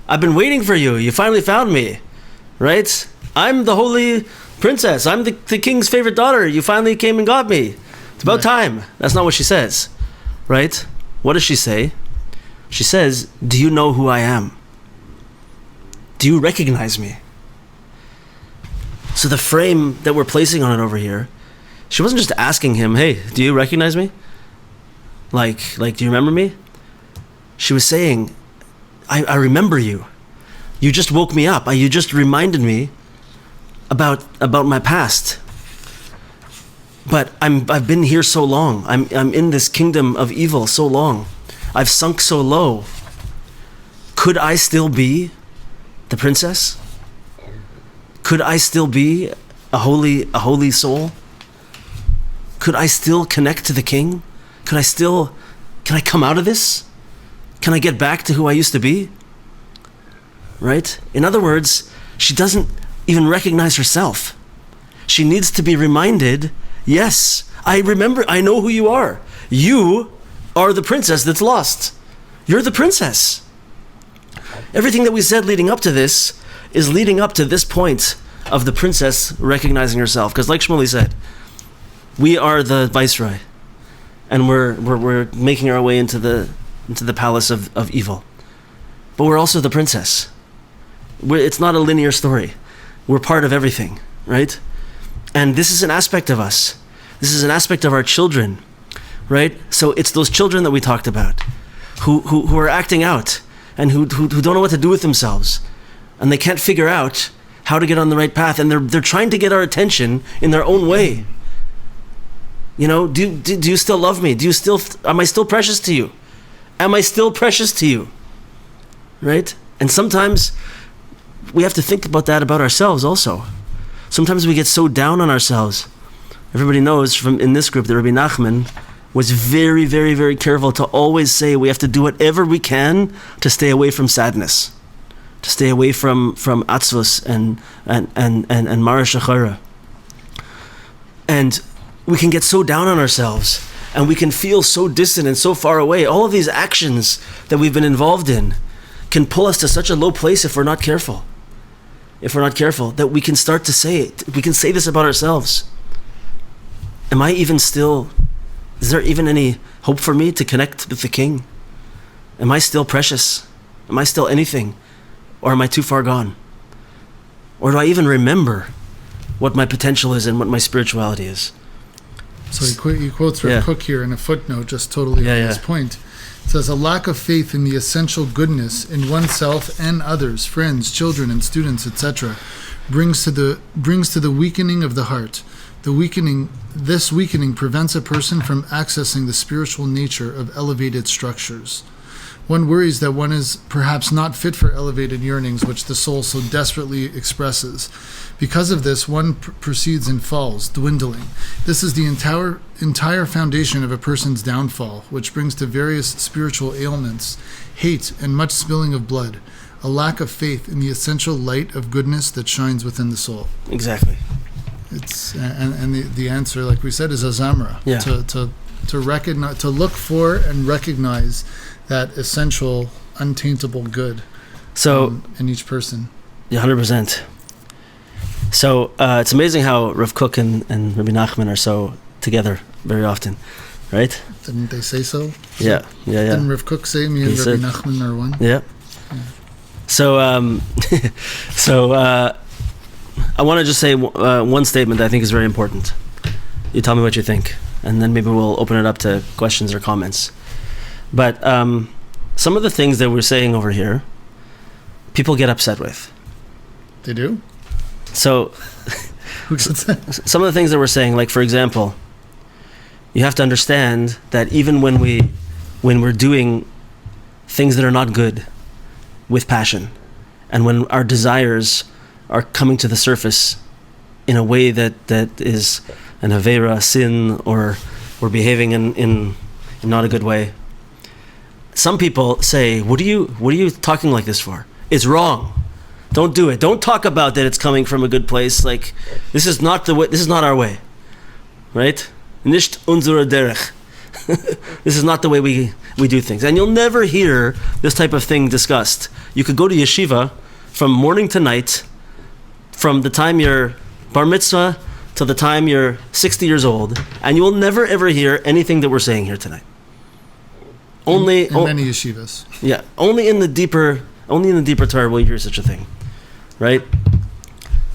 I've been waiting for you. You finally found me, right? I'm the holy princess. I'm the king's favorite daughter. You finally came and got me. It's about time. That's not what she says, right? What does she say? She says, do you know who I am? Do you recognize me? So the frame that we're placing on it over here, she wasn't just asking him, hey, do you recognize me? Like, do you remember me? She was saying, I remember you. You just woke me up. You just reminded me about my past. But I've been here so long. I'm in this kingdom of evil so long. I've sunk so low. Could I still be the princess? Could I still be a holy soul? Could I still connect to the king? Can I come out of this? Can I get back to who I used to be? Right? In other words, she doesn't even recognize herself. She needs to be reminded, yes, I remember, I know who you are. You are the princess that's lost. You're the princess. Everything that we said leading up to this is leading up to this point of the princess recognizing herself. Because like Shmuley said, we are the Viceroy. And we're making our way into the palace of evil, but we're also the princess. It's not a linear story. We're part of everything, right? And this is an aspect of us. This is an aspect of our children, right? So it's those children that we talked about, who are acting out and who don't know what to do with themselves, and they can't figure out how to get on the right path, and they're trying to get our attention in their own way. Do you still love me? Am I still precious to you? Am I still precious to you? Right? And sometimes we have to think about that about ourselves also. Sometimes we get so down on ourselves. Everybody knows from in this group that Rabbi Nachman was very, very, very careful to always say we have to do whatever we can to stay away from sadness, to stay away from atzvus and mara shachara. And we can get so down on ourselves, and we can feel so distant and so far away. All of these actions that we've been involved in can pull us to such a low place if we're not careful. If we're not careful, that we can start to say it. We can say this about ourselves. Is there even any hope for me to connect with the king? Am I still precious? Am I still anything? Or am I too far gone? Or do I even remember what my potential is and what my spirituality is? So he quotes Rav Kook here in a footnote, just totally on his point. It says, a lack of faith in the essential goodness in oneself and others, friends, children, and students, etc., brings to the weakening of the heart. This weakening prevents a person from accessing the spiritual nature of elevated structures. One worries that one is perhaps not fit for elevated yearnings which the soul so desperately expresses. Because of this, one proceeds and falls, dwindling. This is the entire foundation of a person's downfall, which brings to various spiritual ailments, hate, and much spilling of blood, a lack of faith in the essential light of goodness that shines within the soul. Exactly. It's and the answer, like we said, is a zamra. Yeah. To recognize, to look for and recognize that essential, untaintable good. So in each person. Yeah, 100%. So it's amazing how Rav Kook and Rabbi Nachman are so together very often, right? Didn't they say so? Yeah. Didn't Rav Kook say me and Rabbi Nachman are one? Yeah. So, I want to just say one statement that I think is very important. You tell me what you think, and then maybe we'll open it up to questions or comments. But some of the things that we're saying over here, people get upset with. They do? So, who gets that? Some of the things that we're saying, like for example, you have to understand that even when we're doing things that are not good with passion, and when our desires are coming to the surface in a way that is an avera, sin, or we're behaving in not a good way. Some people say, what are you talking like this for? It's wrong. Don't do it. Don't talk about that it's coming from a good place. Like, this is not the way, this is not our way. Right? Nicht unsere derech. This is not the way we do things. And you'll never hear this type of thing discussed. You could go to yeshiva from morning to night, from the time you're bar mitzvah till the time you're 60 years old, and you will never ever hear anything that we're saying here tonight. Only in many yeshivas. Yeah, only in the deeper Torah will you hear such a thing, right?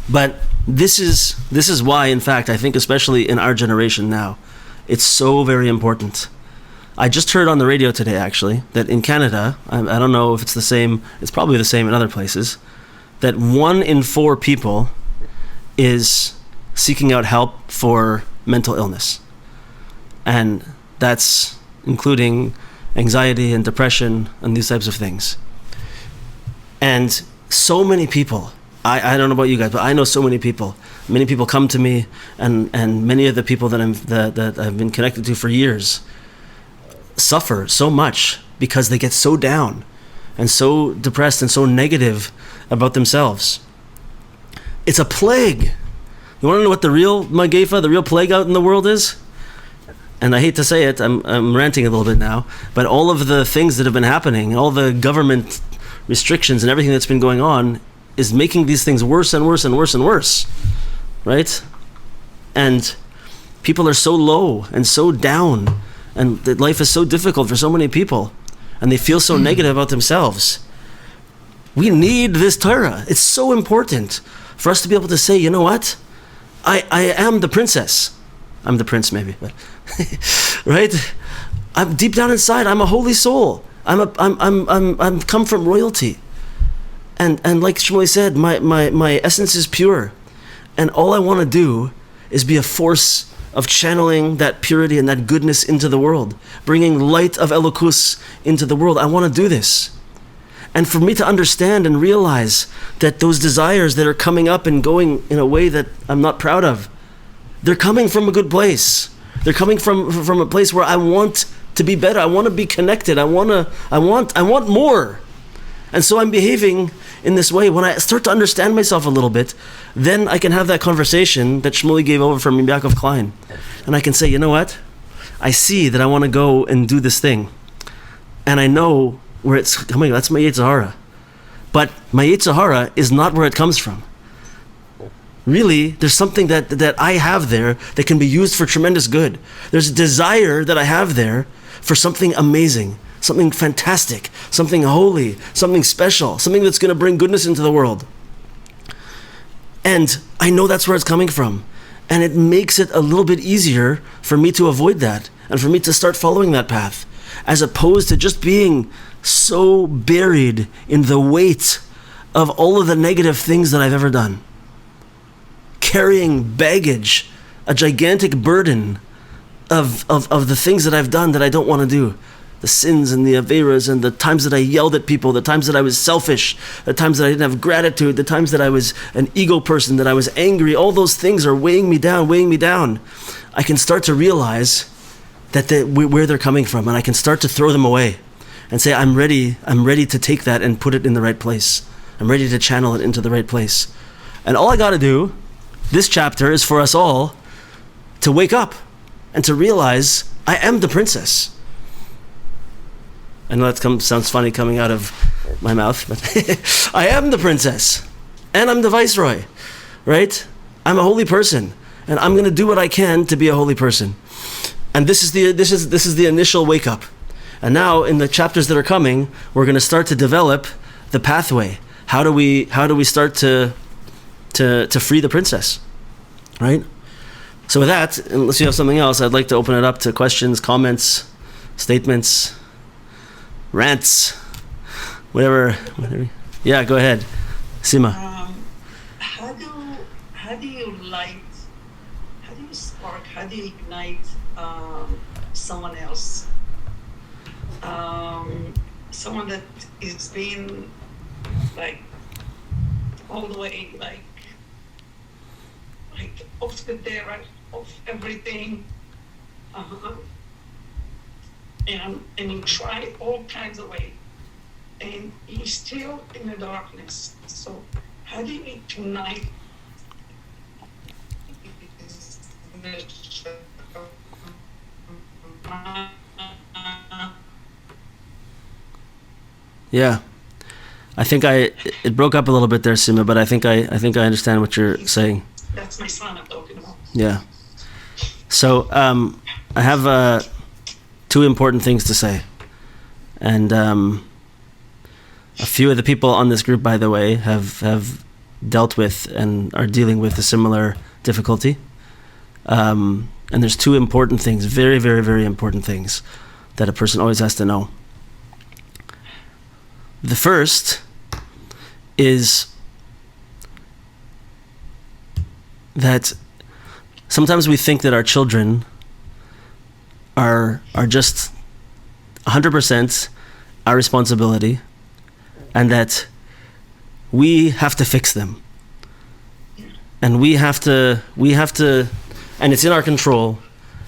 But this is why, in fact, I think especially in our generation now, it's so very important. I just heard on the radio today, actually, that in Canada, I don't know if it's the same, it's probably the same in other places, that 1 in 4 people is seeking out help for mental illness. And that's including anxiety and depression and these types of things. And so many people, I don't know about you guys, but I know so many people. Many people come to me, and many of the people that I've been connected to for years suffer so much because they get so down and so depressed and so negative about themselves. It's a plague. You want to know what the real magefa, the real plague out in the world is? And I hate to say it, I'm ranting a little bit now, but all of the things that have been happening, all the government restrictions and everything that's been going on is making these things worse and worse and worse and worse, right? And people are so low and so down, and that life is so difficult for so many people, and they feel so negative about themselves. We need this Torah. It's so important for us to be able to say, you know what? I am the princess. I'm the prince, maybe, but right? I'm deep down inside. I'm a holy soul. I'm come from royalty, and like Shmuel said, my essence is pure, and all I want to do is be a force of channeling that purity and that goodness into the world, bringing light of Elokus into the world. I want to do this. And for me to understand and realize that those desires that are coming up and going in a way that I'm not proud of, they're coming from a good place. They're coming from a place where I want to be better. I want to be connected. I want more. And so I'm behaving in this way. When I start to understand myself a little bit, then I can have that conversation that Shmuley gave over from Yaakov Klein. And I can say, you know what? I see that I want to go and do this thing. And I know where it's coming. That's my Yetzer Hara. But my Yetzer Hara is not where it comes from. Really, there's something that I have there that can be used for tremendous good. There's a desire that I have there for something amazing, something fantastic, something holy, something special, something that's going to bring goodness into the world. And I know that's where it's coming from. And it makes it a little bit easier for me to avoid that and for me to start following that path, as opposed to just being so buried in the weight of all of the negative things that I've ever done. Carrying baggage, a gigantic burden of the things that I've done that I don't want to do. The sins and the averas and the times that I yelled at people, the times that I was selfish, the times that I didn't have gratitude, the times that I was an ego person, that I was angry. All those things are weighing me down. I can start to realize that where they're coming from, and I can start to throw them away and say, I'm ready to take that and put it in the right place. I'm ready to channel it into the right place. And all I got to do, this chapter, is for us all to wake up and to realize I am the princess. I know that sounds funny coming out of my mouth, but I am the princess, and I'm the viceroy, right? I'm a holy person, and I'm going to do what I can to be a holy person. And this is the initial wake up. And now in the chapters that are coming, we're going to start to develop the pathway. How do we start to free the princess, right? So with that, unless you have something else, I'd like to open it up to questions, comments, statements, rants, whatever. Yeah, go ahead, Sima. How do you spark? How do you ignite someone else? Someone that is being like all the way like off the derech, off everything. And you try all kinds of ways, and he's still in the darkness. So how do you ignite Yeah, I think it broke up a little bit there, Sima, but I think I understand what you're saying. That's my son I'm talking about. Yeah. So I have two important things to say, and a few of the people on this group, by the way, have dealt with and are dealing with a similar difficulty. And there's two important things, very, very, very important things, that a person always has to know. The first is that sometimes we think that our children are just 100% our responsibility, and that we have to fix them, and we have to, and it's in our control.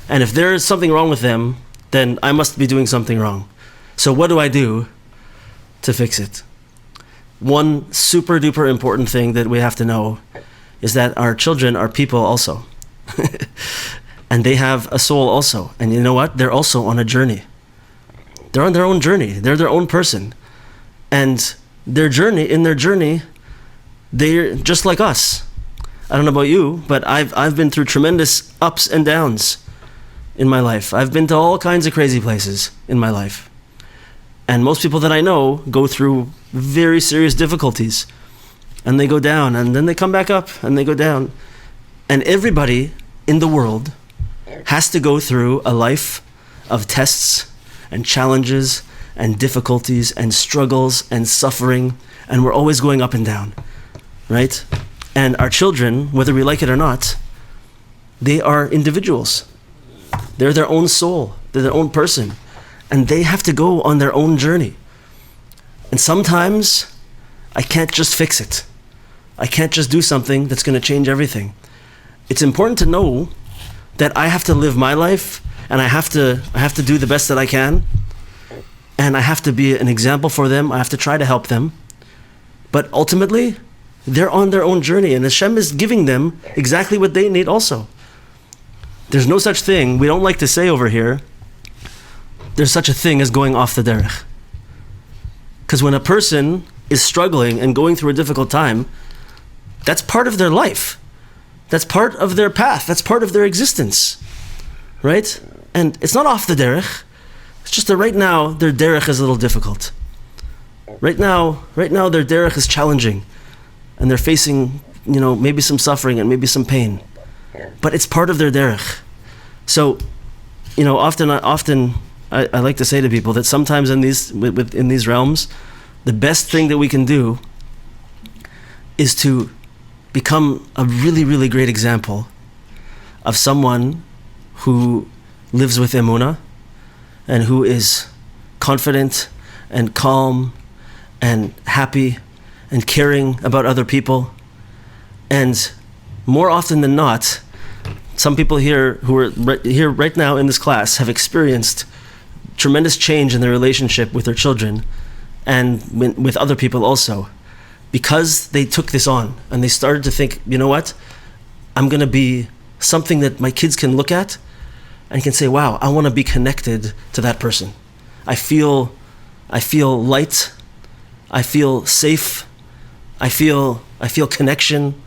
And if there is something wrong with them, then I must be doing something wrong. So what do I do to fix it? One super duper important thing that we have to know is that our children are people also. And they have a soul also. And you know what? They're also on a journey. They're on their own journey. They're their own person. And in their journey, they're just like us. I don't know about you, but I've been through tremendous ups and downs in my life. I've been to all kinds of crazy places in my life. And most people that I know go through very serious difficulties. And they go down, and then they come back up, and they go down. And everybody in the world has to go through a life of tests and challenges and difficulties and struggles and suffering, and we're always going up and down, right? And our children, whether we like it or not, they are individuals. They're their own soul. They're their own person. And they have to go on their own journey. And sometimes I can't just fix it. I can't just do something that's going to change everything. It's important to know that I have to live my life, and I have to do the best that I can, and I have to be an example for them. I have to try to help them. But ultimately, they're on their own journey, and Hashem is giving them exactly what they need also. There's no such thing, we don't like to say over here, there's such a thing as going off the derech. Because when a person is struggling and going through a difficult time, that's part of their life. That's part of their path. That's part of their existence, right? And it's not off the derech. It's just that right now their derech is a little difficult. Right now their derech is challenging, and they're facing, maybe some suffering and maybe some pain. but it's part of their derech. So, often I like to say to people that sometimes in these realms, the best thing that we can do is to become a really, really great example of someone who lives with emunah and who is confident and calm and happy and caring about other people. And more often than not, some people here who are here right now in this class have experienced tremendous change in their relationship with their children and with other people also, because they took this on and they started to think, you know what, I'm going to be something that my kids can look at and can say, wow, I want to be connected to that person. I feel light. I feel safe. I feel connection.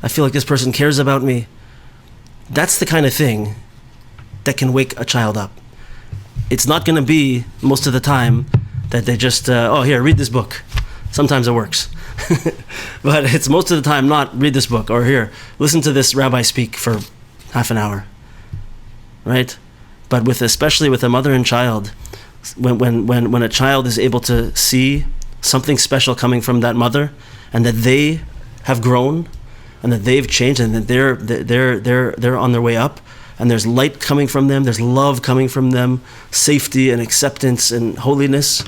I feel like this person cares about me. That's the kind of thing that can wake a child up. It's not going to be, most of the time, that they just, here, read this book. Sometimes it works. But it's most of the time not read this book, or here, listen to this rabbi speak for half an hour. Right? But especially with a mother and child, when a child is able to see something special coming from that mother, and that they have grown, and that they've changed, and that they're on their way up, and there's light coming from them, there's love coming from them, safety and acceptance and holiness,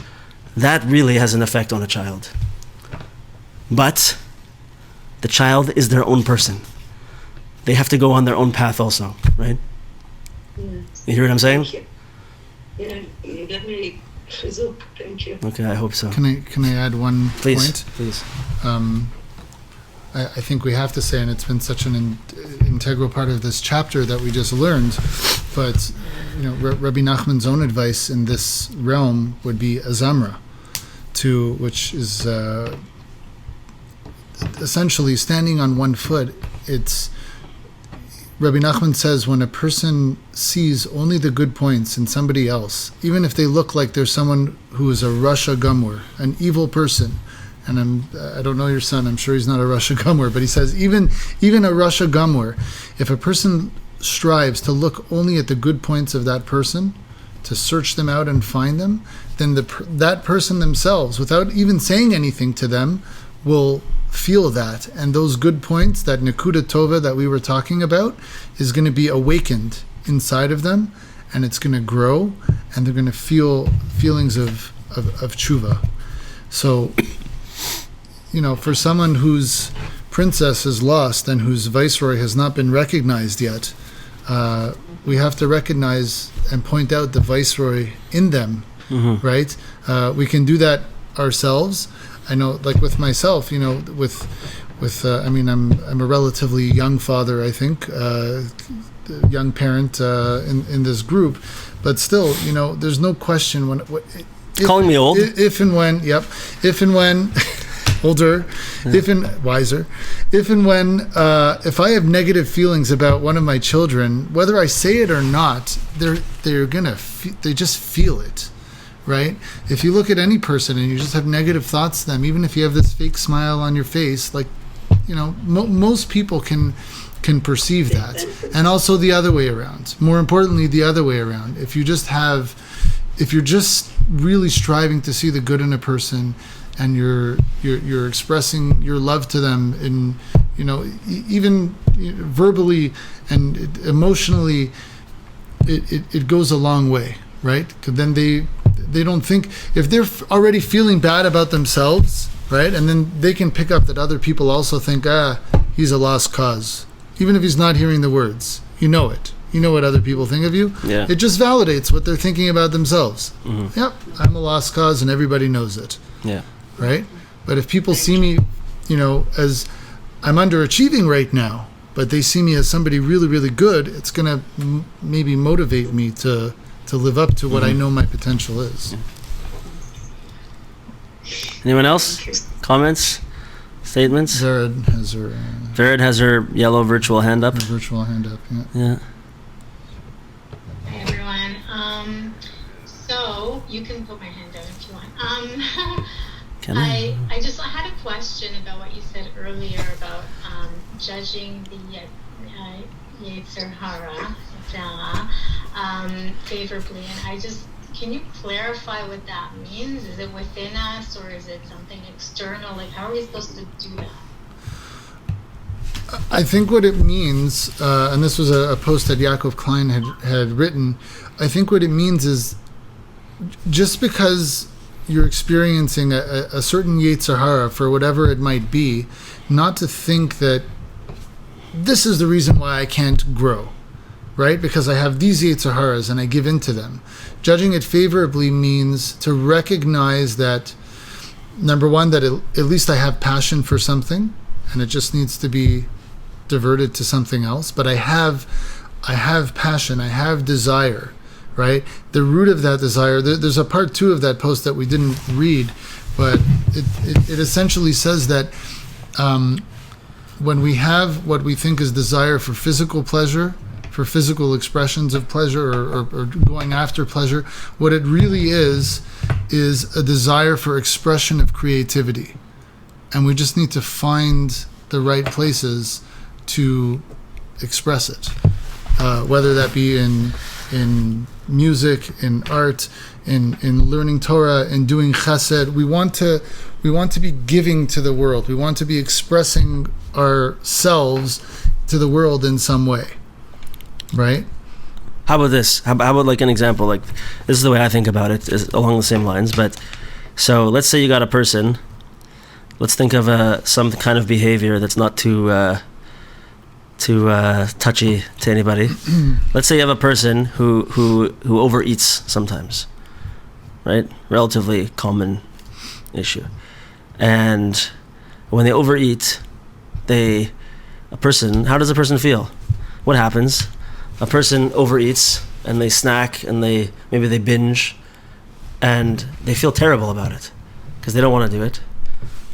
that really has an effect on a child. But the child is their own person. They have to go on their own path also, right? Yes. You hear what I'm saying? Thank you. Yeah, you got me chizuk. Thank you. Okay, I hope so. Can I add one Please, point? please. I think we have to say, and it's been such an integral part of this chapter that we just learned, but Rabbi Nachman's own advice in this realm would be azamra, which is essentially standing on one foot. It's Rabbi Nachman says, when a person sees only the good points in somebody else, even if they look like there's someone who is a Rasha Gumur, an evil person, and I don't know your son, I'm sure he's not a Rasha Gumur, but he says even a Rasha Gumur, if a person strives to look only at the good points of that person, to search them out and find them, then that person themselves, without even saying anything to them, will feel that, and those good points, that Nekuda Tova that we were talking about, is going to be awakened inside of them, and it's going to grow, and they're going to feel feelings of tshuva. So, for someone whose princess is lost and whose viceroy has not been recognized yet, we have to recognize and point out the viceroy in them, right? We can do that ourselves. I know, like with myself, I'm a relatively young father, I think, young parent in this group, but still, there's no question Calling me old. If and when older, wiser, if I have negative feelings about one of my children, whether I say it or not, they just feel it. Right? If you look at any person and you just have negative thoughts to them, even if you have this fake smile on your face, most people can perceive that. And also the other way around. More importantly, the other way around. If you're just really striving to see the good in a person, and you're expressing your love to them in, even verbally and emotionally, it goes a long way, right? Because then they don't think, if they're already feeling bad about themselves, right, and then they can pick up that other people also think, he's a lost cause, even if he's not hearing the words. You know what other people think of you. Yeah. It just validates what they're thinking about themselves. Yep, I'm a lost cause and everybody knows it. Yeah. Right? But if people see me, as I'm underachieving right now, but they see me as somebody really, really good, it's going to maybe motivate me to live up to what I know my potential is. Anyone else? Comments? Statements? Vered has her Vered has her yellow virtual hand up. virtual hand up. Yeah. Hi everyone. So you can put my hand down if you want. Can I? I had a question about what you said earlier about judging the Yetzer Hara, favorably. And can you clarify what that means? Is it within us or is it something external? Like, how are we supposed to do that? I think what it means, and this was a post that Yaakov Klein had written, I think what it means is just because you're experiencing a certain Yetzer Hara for whatever it might be, not to think that this is the reason why I can't grow, right? Because I have these Yetzer Haras and I give in to them. Judging it favorably means to recognize that, number one, that at least I have passion for something, and it just needs to be diverted to something else. But I have passion, I have desire, right? The root of that desire, there's a part 2 of that post that we didn't read, but it essentially says that when we have what we think is desire for physical pleasure, for physical expressions of pleasure or going after pleasure, what it really is a desire for expression of creativity. And we just need to find the right places to express it, whether that be in music, in art, in learning Torah, in doing chesed. We want to be giving to the world. We want to be expressing ourselves to the world in some way, right? How about this? How about like an example? Like, this is the way I think about it, is along the same lines. But so let's say you got a person. Let's think of some kind of behavior that's not too touchy to anybody. Let's say you have a person who overeats sometimes, right? Relatively common issue. And when they overeat, how does a person feel? What happens? A person overeats and they snack and maybe they binge and they feel terrible about it because they don't want to do it.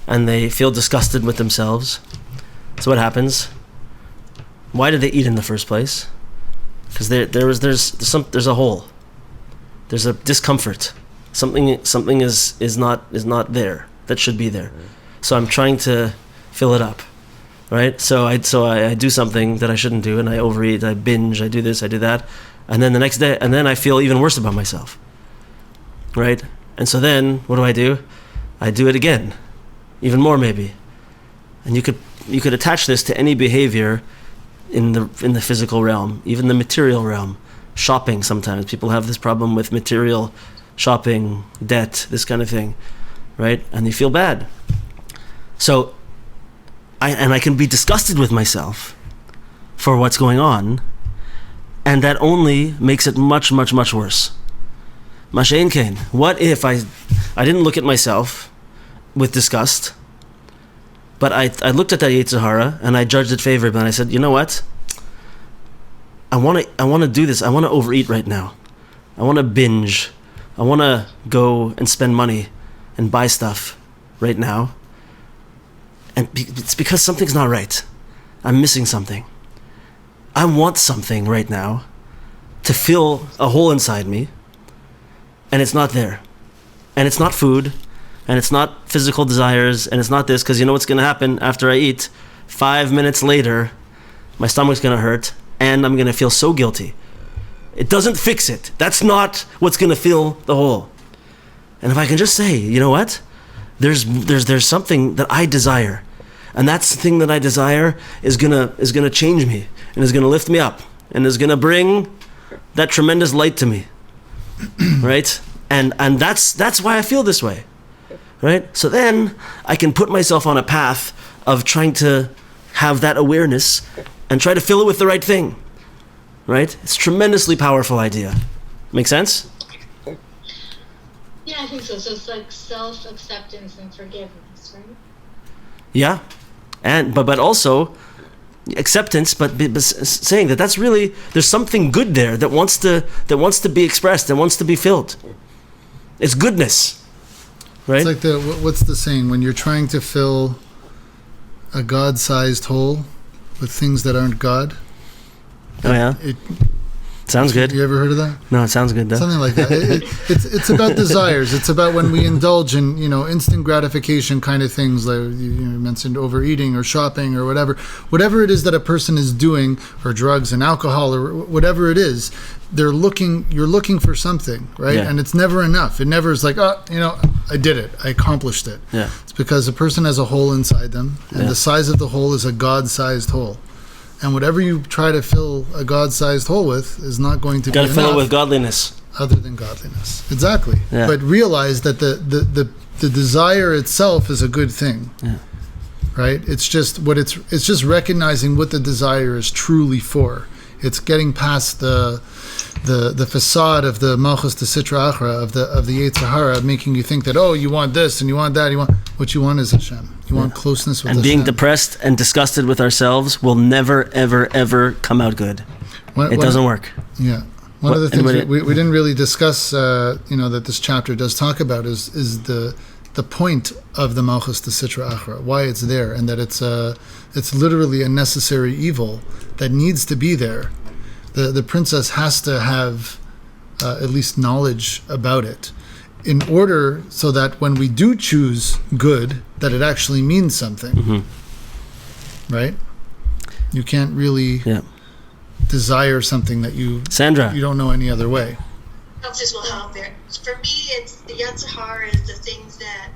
And they feel disgusted with themselves. So what happens? Why did they eat in the first place? Because there's a hole. There's a discomfort. Something is not there that should be there. So I'm trying to fill it up, right? So I do something that I shouldn't do, and I overeat, I binge, I do this, I do that, and then the next day, and then I feel even worse about myself, right? And so then what do? I do it again. Even more maybe. And you could attach this to any behavior in the physical realm, even the material realm. Shopping, sometimes people have this problem with material shopping, debt, this kind of thing, right? And they feel bad. So I can be disgusted with myself for what's going on, and that only makes it much, much, much worse. Mashain Kain, what if I didn't look at myself with disgust, but I looked at that Yetzer Hara and I judged it favorably, and I said, you know what? I want to do this. I want to overeat right now. I want to binge. I want to go and spend money and buy stuff right now. And it's because something's not right. I'm missing something. I want something right now to fill a hole inside me, and it's not there. And it's not food, and it's not physical desires, and it's not this, because you know what's going to happen after I eat? 5 minutes later, my stomach's going to hurt, and I'm going to feel so guilty. It doesn't fix it. That's not what's going to fill the hole. And if I can just say, you know what? There's something that I desire, and that thing that I desire is gonna change me, and is gonna lift me up, and is gonna bring that tremendous light to me, right? And that's why I feel this way, right? So then I can put myself on a path of trying to have that awareness and try to fill it with the right thing, right? It's a tremendously powerful idea. Make sense? Yeah, I think so. So it's like self-acceptance and forgiveness, right? Yeah, but also acceptance, but saying that that's really, there's something good there that wants to be expressed, that wants to be filled. It's goodness, right? It's like what's the saying, when you're trying to fill a God-sized hole with things that aren't God? Oh yeah. Sounds good. You ever heard of that? No, it sounds good though. Something like that. It's about desires. It's about when we indulge in, instant gratification kind of things, like you mentioned overeating or shopping or whatever. Whatever it is that a person is doing, or drugs and alcohol or whatever it is, you're looking for something, right? Yeah. And it's never enough. It never is like, I did it. I accomplished it. Yeah. It's because a person has a hole inside them, and Yeah. the size of the hole is a God-sized hole. And whatever you try to fill a God-sized hole with is not going to be Got to fill it enough with godliness. other than godliness. Exactly. Yeah. But realize that the desire itself is a good thing. Yeah. Right? It's just recognizing what the desire is truly for. It's getting past the facade of the Malchus de Sitra Achra, of the Yetzer Hara, making you think that, you want this and you want that. What you want is Hashem. You want closeness with And Hashem. being depressed and disgusted with ourselves will never, ever, ever come out good. It doesn't work. Yeah. One of the things we didn't really discuss, that this chapter does talk about is the point of the Malchus de Sitra Achra, why it's there, and that it's literally a necessary evil that needs to be there. The princess has to have at least knowledge about it, in order so that when we do choose good, that it actually means something. Mm-hmm. Right? You can't really desire something that you don't know any other way. This will help there. For me, it's the Yetzer Hara is the things that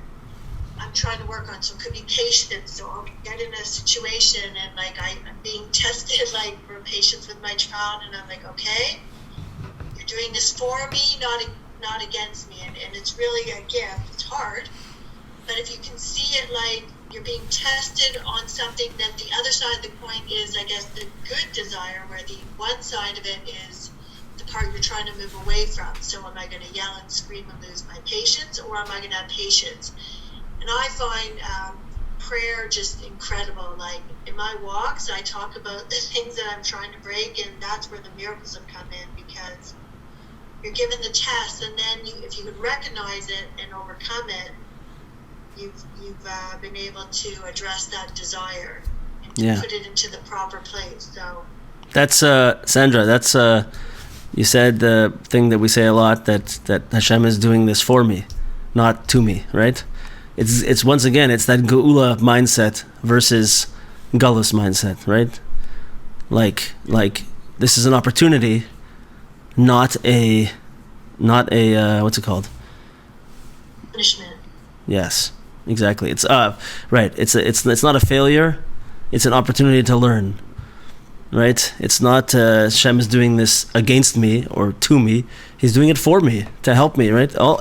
I'm trying to work on. So it could be patience. So I'll get in a situation and I'm being tested for patience with my child, and I'm like, okay, you're doing this for me, not against me, and it's really a gift. It's hard, but if you can see it like you're being tested on something, then the other side of the coin is, I guess, the good desire, where the one side of it is the part you're trying to move away from. So am I going to yell and scream and lose my patience, or am I going to have patience? And I find prayer just incredible. Like in my walks, I talk about the things that I'm trying to break, and that's where the miracles have come in, because you're given the test, and then if you can recognize it and overcome it, you've been able to address that desire and to put it into the proper place. So that's Sandra. That's you said the thing that we say a lot, that Hashem is doing this for me, not to me. Right? It's once again, it's that Geula mindset versus Galus mindset. Right? Like this is an opportunity, not a what's it called? Punishment. Yes, exactly. It's right. It's not a failure. It's an opportunity to learn. Right? It's not Hashem is doing this against me or to me. He's doing it for me, to help me. Right? All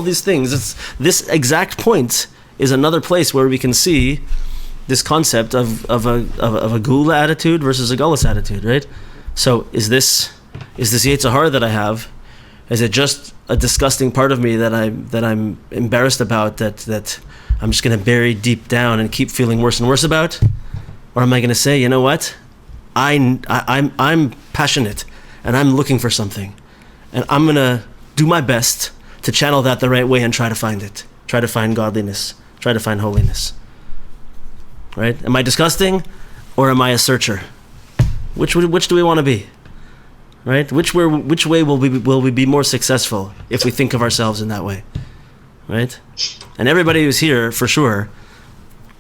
these things. This exact point is another place where we can see this concept of a Geula attitude versus a Galus attitude. Right? So is this Yetzer Hara that I have? Is it just a disgusting part of me that I'm embarrassed about, that I'm just going to bury deep down and keep feeling worse and worse about? Or am I going to say, you know what? I'm passionate and I'm looking for something, and I'm going to do my best to channel that the right way and try to find it. Try to find godliness. Try to find holiness. Right? Am I disgusting, or am I a searcher? Which do we want to be? Right? Which way will we be more successful if we think of ourselves in that way? Right? And everybody who's here, for sure,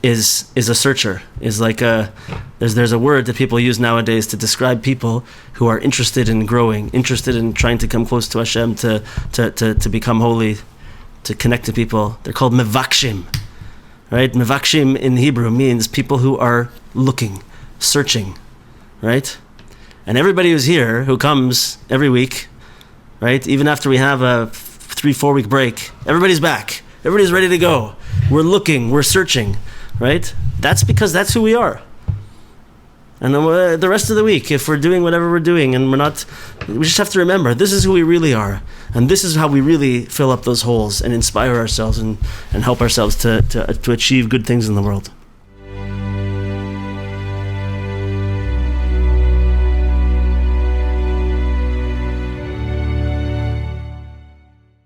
is a searcher. Is like there's a word that people use nowadays to describe people who are interested in growing, interested in trying to come close to Hashem, to become holy, to connect to people. They're called mevakshim. Right? Mevakshim in Hebrew means people who are looking, searching. Right? And everybody who's here, who comes every week, right, even after we have a 3-4 week break, everybody's back. Everybody's ready to go. We're looking, we're searching, right? That's because that's who we are. And then the rest of the week, if we're doing whatever we're doing and we just have to remember, this is who we really are. And this is how we really fill up those holes and inspire ourselves and help ourselves to achieve good things in the world.